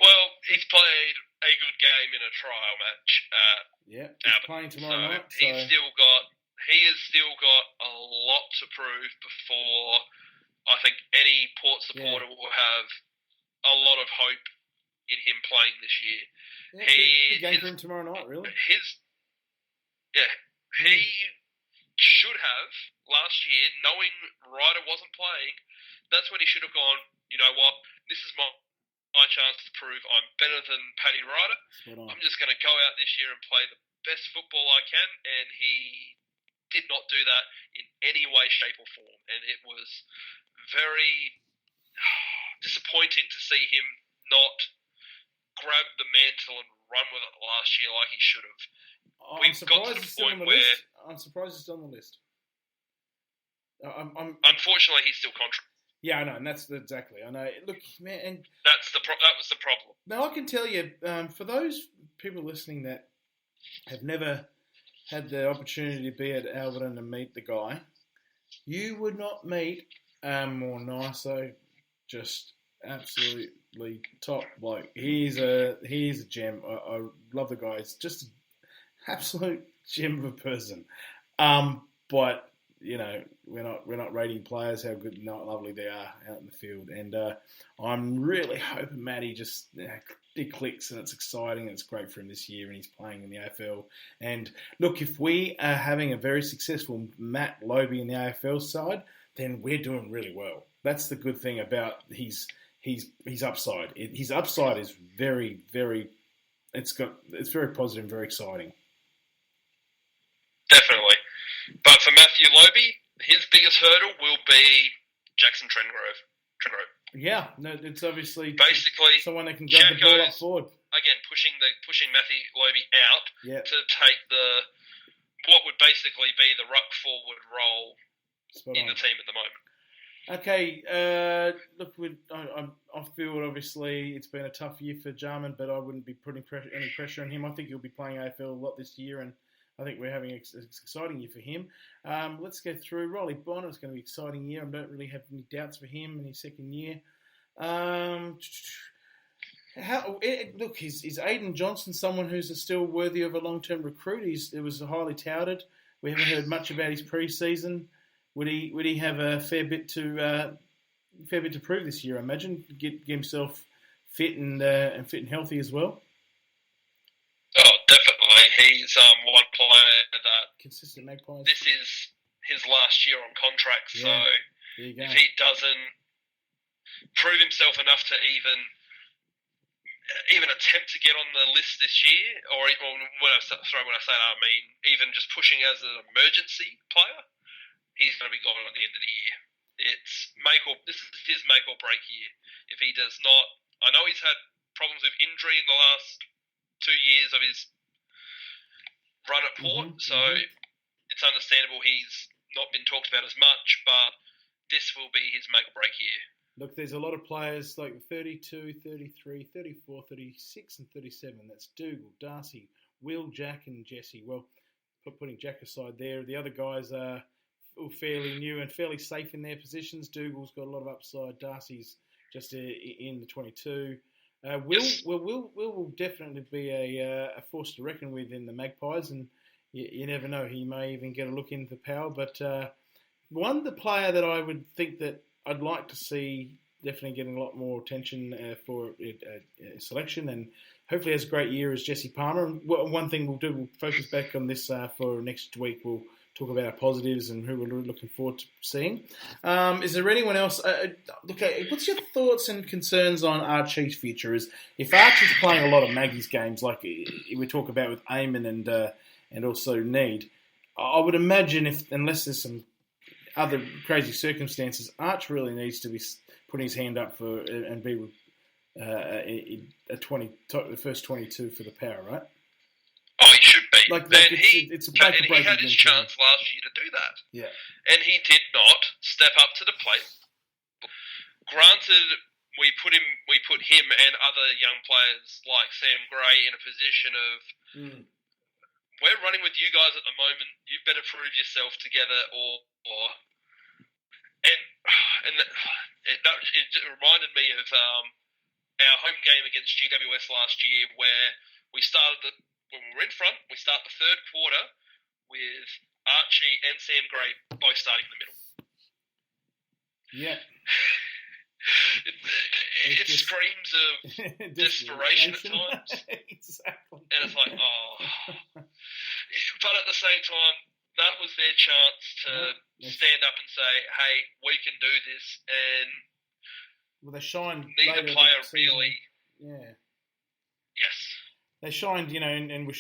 Well, he's played a good game in a trial match. He's playing tomorrow night. So he has still got a lot to prove before I think any Port supporter will have a lot of hope in him playing this year. Yeah, good game for him tomorrow night, really. He should have last year, knowing Ryder wasn't playing. That's when he should have gone. You know what? This is my chance to prove I'm better than Paddy Ryder. I'm just going to go out this year and play the best football I can, and he did not do that in any way, shape or form, and it was very disappointing to see him not grab the mantle and run with it last year like he should have. I'm surprised he's still on the list. I'm surprised he's still on the list. Unfortunately, he's still contract. Yeah, I know, and that's exactly. I know. Look, man, and that was the problem. Now I can tell you, for those people listening that have never had the opportunity to be at Alberton and meet the guy, you would not meet a more nicer, just absolutely top bloke. He's a gem. I love the guy. It's just an absolute gem of a person. But you know, we're not rating players how good and lovely they are out in the field, and I'm really hoping Matty just it clicks and it's exciting and it's great for him this year, and he's playing in the AFL. And look, if we are having a very successful Matt Lobie in the AFL side, then we're doing really well. That's the good thing about his upside. His upside is very, very. It's very positive and very exciting. Definitely. But for Matthew Lobie, his biggest hurdle will be Jackson Trengrove. Yeah, no, it's obviously basically someone that can grab the ball up forward. Again, pushing Matthew Lobie out to take what would basically be the ruck forward role in the team at the moment. Okay, look, I feel obviously it's been a tough year for Jarman, but I wouldn't be putting any pressure on him. I think he'll be playing AFL a lot this year, and I think we're having an exciting year for him. Let's go through Riley Bonner. It's going to be an exciting year. I don't really have any doubts for him in his second year. Look, is Aidan Johnson someone who's still worthy of a long-term recruit? It was highly touted. We haven't heard much about his pre-season. Would he have a fair bit to prove this year? I imagine get himself fit and healthy as well. Oh, definitely. He's one player that consistent Magpies. This is his last year on contract, so there you go. If he doesn't prove himself enough to even attempt to get on the list this year, or when I say that, I mean even just pushing as an emergency player, he's going to be gone at the end of the year. This is his make or break year. If he does not, I know he's had problems with injury in the last 2 years of his run at Port, so it's understandable he's not been talked about as much, but this will be his make or break year. Look, there's a lot of players like 32, 33, 34, 36 and 37. That's Dougal, Darcy, Will, Jack and Jesse. Well, putting Jack aside there, the other guys are all fairly new and fairly safe in their positions. Dougal's got a lot of upside. Darcy's just in the 22. Will will definitely be a force to reckon with in the Magpies, and you never know, he may even get a look into power. But the player that I would think that I'd like to see definitely getting a lot more attention for selection, and hopefully has a great year, is Jesse Palmer. And one thing we'll do, we'll focus back on this for next week. We'll talk about our positives and who we're looking forward to seeing. Is there anyone else? What's your thoughts and concerns on Archie's future? If Archie's playing a lot of Maggie's games, like we talk about with Eamon and also Need, I would imagine unless there's some other crazy circumstances, Arch really needs to be putting his hand up for and be the first 22 for the power, right? Oh, he should be. It's a break. He had his chance last year to do that. Yeah. And he did not step up to the plate. Granted, we put him and other young players like Sam Gray in a position of we're running with you guys at the moment. You better prove yourself together, it reminded me of our home game against GWS last year, where when we were in front, we start the third quarter with Archie and Sam Gray both starting in the middle. Yeah. It screams of desperation at times. Exactly. And it's like, oh. But at the same time, that was their chance to stand up and say, hey, we can do this. And they shined. Neither player really. Yeah. Yes. They shined, and were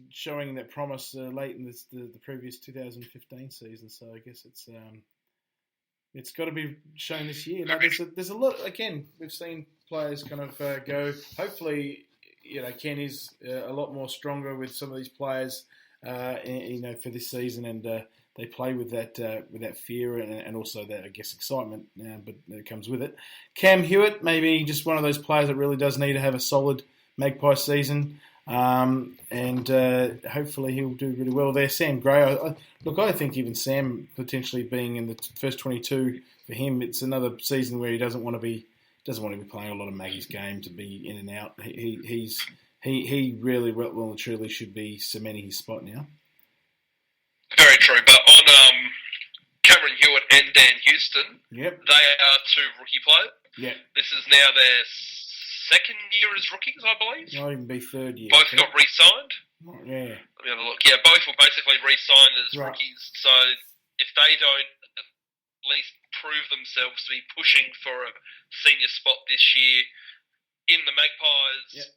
showing that promise late in the previous 2015 season. So I guess it's got to be shown this year. Now, there's a lot. Again, we've seen players kind of go. Hopefully, Ken is a lot more stronger with some of these players, for this season, and they play with that fear and also that, I guess, excitement. But it comes with it. Cam Hewitt, maybe just one of those players that really does need to have a solid Magpie season. And hopefully he'll do really well there. Sam Gray, I think even Sam potentially being in the first 22 for him, it's another season where he doesn't want to be playing a lot of Maggie's game to be in and out. He really well and truly should be cementing his spot now. Very true, but on Cameron Hewitt and Dan Houston, yep, they are two rookie players. Yeah, this is now their second year as rookies, I believe. Might even be third year. Both got re-signed. Oh, yeah. Let me have a look. Yeah, both were basically re-signed as rookies. So if they don't at least prove themselves to be pushing for a senior spot this year in the Magpies,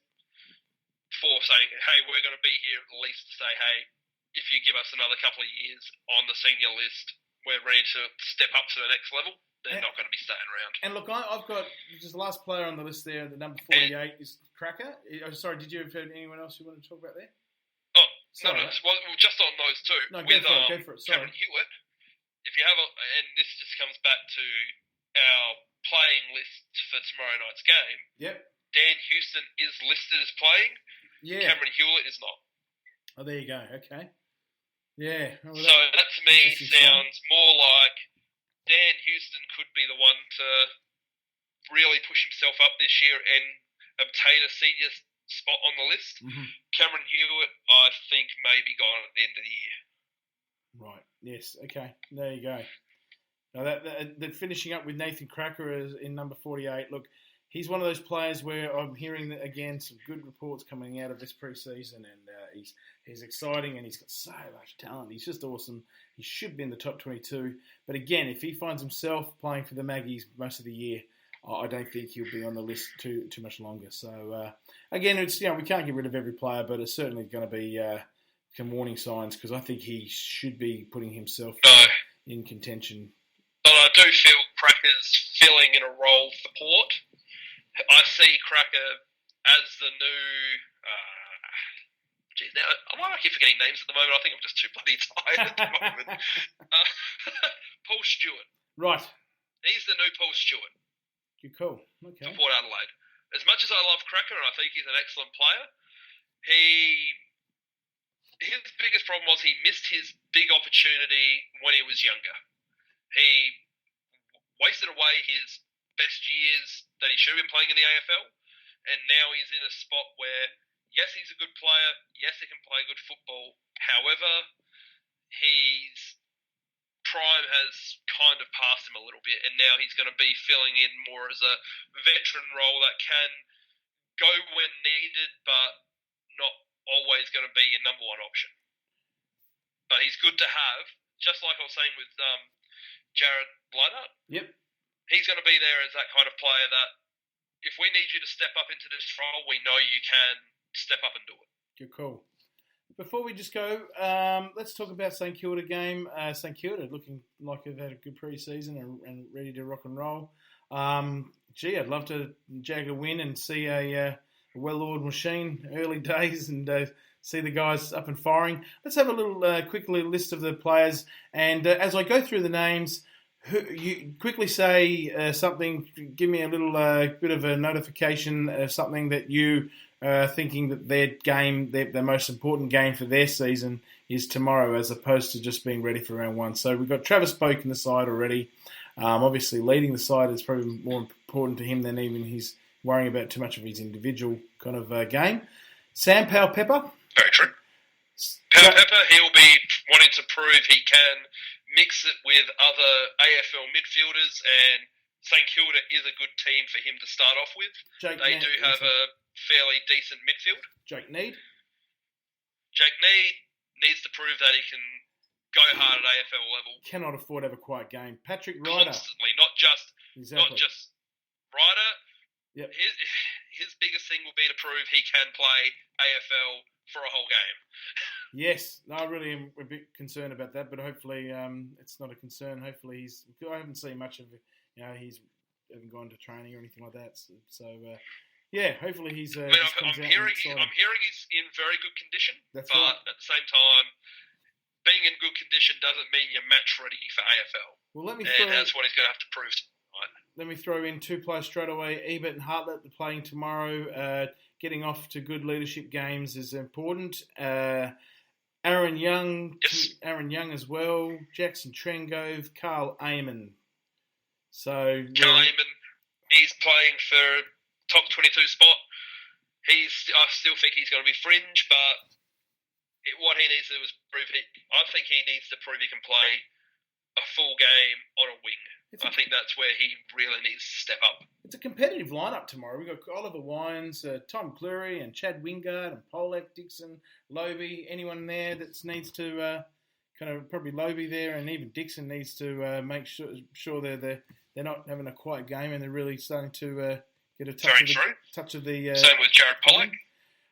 for saying, hey, we're going to be here at least to say, hey, if you give us another couple of years on the senior list, we're ready to step up to the next level. They're not going to be staying around. And look, I've got just the last player on the list there, the number 48 is Cracker. Oh, sorry, did you have anyone else you want to talk about there? Oh, sorry. No, well, just on those two. No, with go for it. Sorry. Cameron Hewitt, if you have and this just comes back to our playing list for tomorrow night's game. Yep. Dan Houston is listed as playing. Yeah. Cameron Hewitt is not. Oh, there you go. Okay. Yeah. Well, so that to me sounds more like Dan Houston could be the one to really push himself up this year and obtain a senior spot on the list. Mm-hmm. Cameron Hewitt, I think, may be gone at the end of the year. Right. Yes. Okay. There you go. Now that finishing up with Nathan Cracker in number 48. Look, he's one of those players where I'm hearing again some good reports coming out of this preseason, and he's exciting and he's got so much talent. He's just awesome. He should be in the top 22. But again, if he finds himself playing for the Maggies most of the year, I don't think he'll be on the list too much longer. So again, it's we can't get rid of every player, but it's certainly going to be some warning signs because I think he should be putting himself in contention. But I do feel Cracker's filling in a role for Port. I see Cracker as the new. Now, why am I keep forgetting names at the moment? I think I'm just too bloody tired at the moment. Paul Stewart. Right. He's the new Paul Stewart. You're cool. Okay. For Port Adelaide. As much as I love Cracker and I think he's an excellent player, his biggest problem was he missed his big opportunity when he was younger. He wasted away his best years that he should have been playing in the AFL, and now he's in a spot where, yes, he's a good player, yes, he can play good football, however, his prime has kind of passed him a little bit, and now he's going to be filling in more as a veteran role that can go when needed, but not always going to be your number one option. But he's good to have, just like I was saying with Jared Bluddart. Yep. He's going to be there as that kind of player that if we need you to step up into this role, we know you can step up and do it. Good call. Before we just go, let's talk about St Kilda game. St Kilda looking like they've had a good pre-season and ready to rock and roll. I'd love to jag a win and see a well-oiled machine early days and see the guys up and firing. Let's have a little quick list of the players. And as I go through the names, you quickly say something. Give me a little bit of a notification of something that you are thinking that their game, their most important game for their season is tomorrow, as opposed to just being ready for round one. So we've got Travis Boak in the side already. Obviously, leading the side is probably more important to him than even his worrying about too much of his individual kind of game. Sam Powell-Pepper. Very true. Powell-Pepper, he'll be wanting to prove he can mix it with other AFL midfielders, and St Kilda is a good team for him to start off with. They do have a fairly decent midfield. Jake Need needs to prove that he can go hard at AFL level. Cannot afford to have a quiet game. Patrick Ryder. Constantly, not just Ryder. Yep. His biggest thing will be to prove he can play AFL for a whole game. Yes, I really am a bit concerned about that, but hopefully it's not a concern. Hopefully I haven't seen much of it. He's haven't gone to training or anything like that. So hopefully he's. I'm hearing he's in very good condition. That's but right. At the same time, being in good condition doesn't mean you're match ready for AFL. Well, that's what he's going to have to prove tonight. Let me throw in two players straight away. Ebert and Hartlett are playing tomorrow. Getting off to good leadership games is important. Aaron Young as well. Jackson Trengove, Carl Amon. So Carl Amon, he's playing for top 22 spot. I still think he's going to be fringe, but what he needs to do is prove I think he needs to prove he can play a full game on a wing. I think that's where he really needs to step up. It's a competitive lineup tomorrow. We've got Oliver Wines, Tom Cleary, and Chad Wingard, and Polek, Dixon, Lobie. Anyone there that needs to probably Lobie there, and even Dixon needs to make sure they're not having a quiet game and they're really starting to get a touch of the. Same with Jared Polek.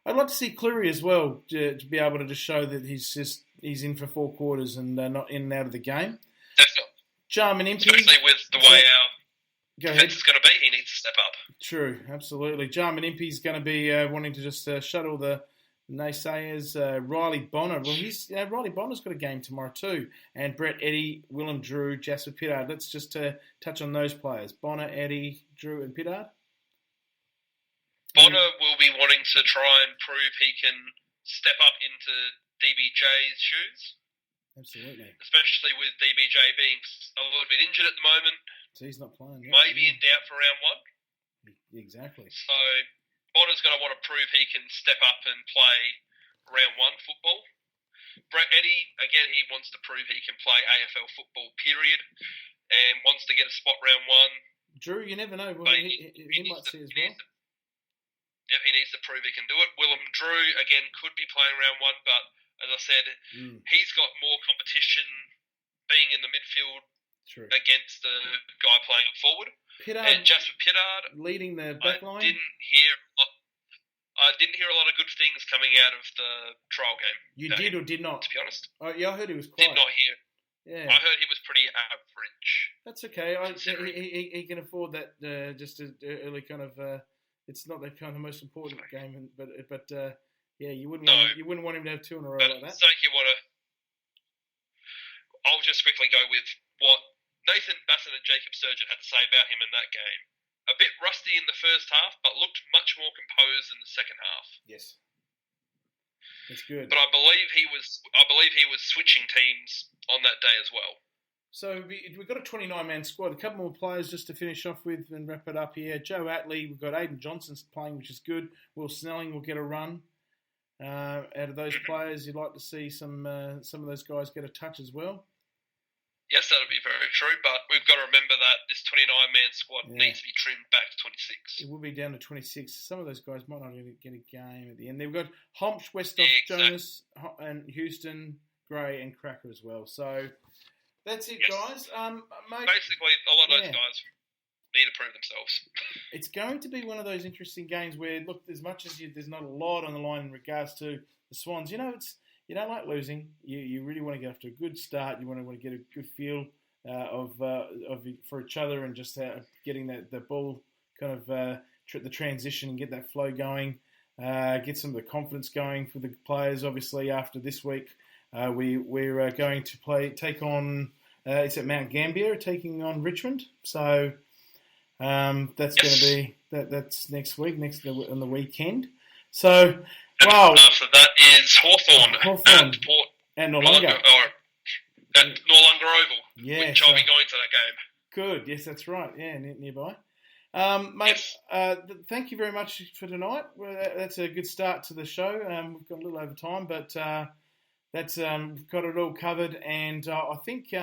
I'd like to see Cleary as well to be able to just show that he's in for 4 quarters and not in and out of the game. Definitely. Jarman Impey. Especially with the way our defence is going to be, he needs to step up. True, absolutely. Jarman Impey's going to be wanting to just shuttle the naysayers. Riley Bonner. Well, Riley Bonner's got a game tomorrow too. And Brett Eddy, Willem Drew, Jasper Pittard. Let's just touch on those players. Bonner, Eddy, Drew and Pittard. Bonner will be wanting to try and prove he can step up into DBJ's shoes. Absolutely. Especially with DBJ being a little bit injured at the moment. So he's not playing. Maybe in doubt for round one. Exactly. So Bonner's going to want to prove he can step up and play round one football. Brett Eddy, again, he wants to prove he can play AFL football, period, and wants to get a spot round one. Drew, you never know. Well, he might see as well. Yep, he needs to prove he can do it. Willem Drew, again, could be playing round one, but as I said, he's got more competition being in the midfield against the guy playing up forward. Pittard, and Jasper Pittard, leading the back line. I didn't hear a lot of good things coming out of the trial game. You did or did not? To be honest. Oh, yeah, I heard he was quiet. Did not hear. Yeah. I heard he was pretty average. That's okay. He can afford that. Just a early kind of. It's not the kind of most important game, but yeah, you wouldn't want him to have two in a row like that. So you want to. I'll just quickly go with what Nathan Bassett and Jacob Sturgeon had to say about him in that game. A bit rusty in the first half, but looked much more composed in the second half. Yes, that's good. But I believe he was switching teams on that day as well. So we've got a 29-man squad. A couple more players just to finish off with and wrap it up here. Joe Atley, we've got Aidan Johnson playing, which is good. Will Snelling will get a run. Out of those players, you'd like to see some of those guys get a touch as well. Yes, that would be very true, but we've got to remember that this 29-man squad needs to be trimmed back to 26. It will be down to 26. Some of those guys might not even get a game at the end. They've got Homsch, Westhoff, Jonas, and Houston, Gray, and Cracker as well. So that's it, guys. Mate, basically, a lot of those guys need to prove themselves. It's going to be one of those interesting games where, look, as much as there's not a lot on the line in regards to the Swans, you don't like losing. You really want to get off to a good start. You want to get a good feel for each other and just getting the ball kind of the transition and get that flow going. Get some of the confidence going for the players. Obviously, after this week, we're going to take on. It's at Mount Gambier taking on Richmond. So that's going to be that's next week, on the weekend. So. Wow. After that is Hawthorn and Noarlunga. At Noarlunga Oval, which I'll be going to that game. Good, yes, that's right. Yeah, nearby. Mate, thank you very much for tonight. Well, that's a good start to the show. We've got a little over time, but we've got it all covered. And I think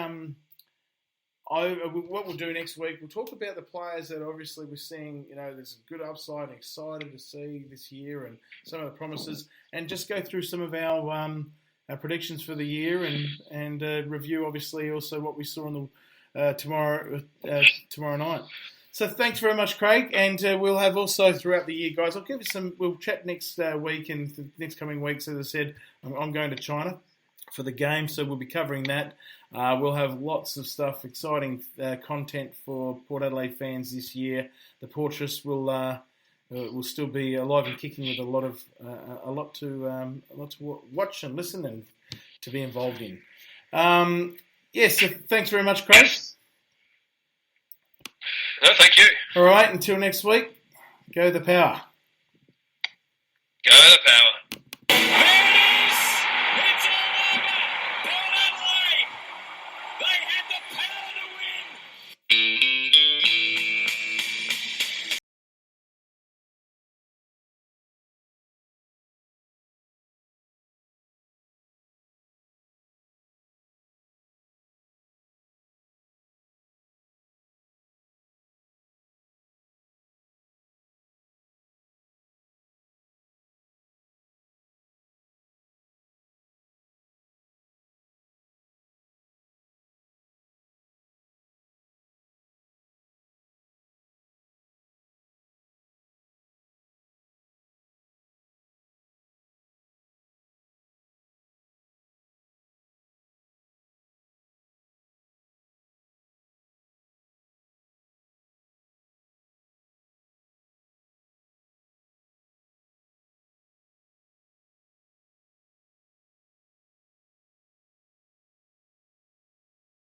what we'll do next week, we'll talk about the players that obviously we're seeing, there's a good upside and excited to see this year and some of the promises, and just go through some of our predictions for the year and review obviously also what we saw on the tomorrow night. So thanks very much, Craig, and we'll have also throughout the year, guys, we'll chat next week and the next coming weeks. As I said, I'm going to China for the game, so we'll be covering that. We'll have lots of stuff, exciting content for Port Adelaide fans this year. The Portress will still be alive and kicking with a lot to watch and listen and to be involved in. Yes, so thanks very much, Craig. No, thank you. All right, until next week, go the power. Go the power.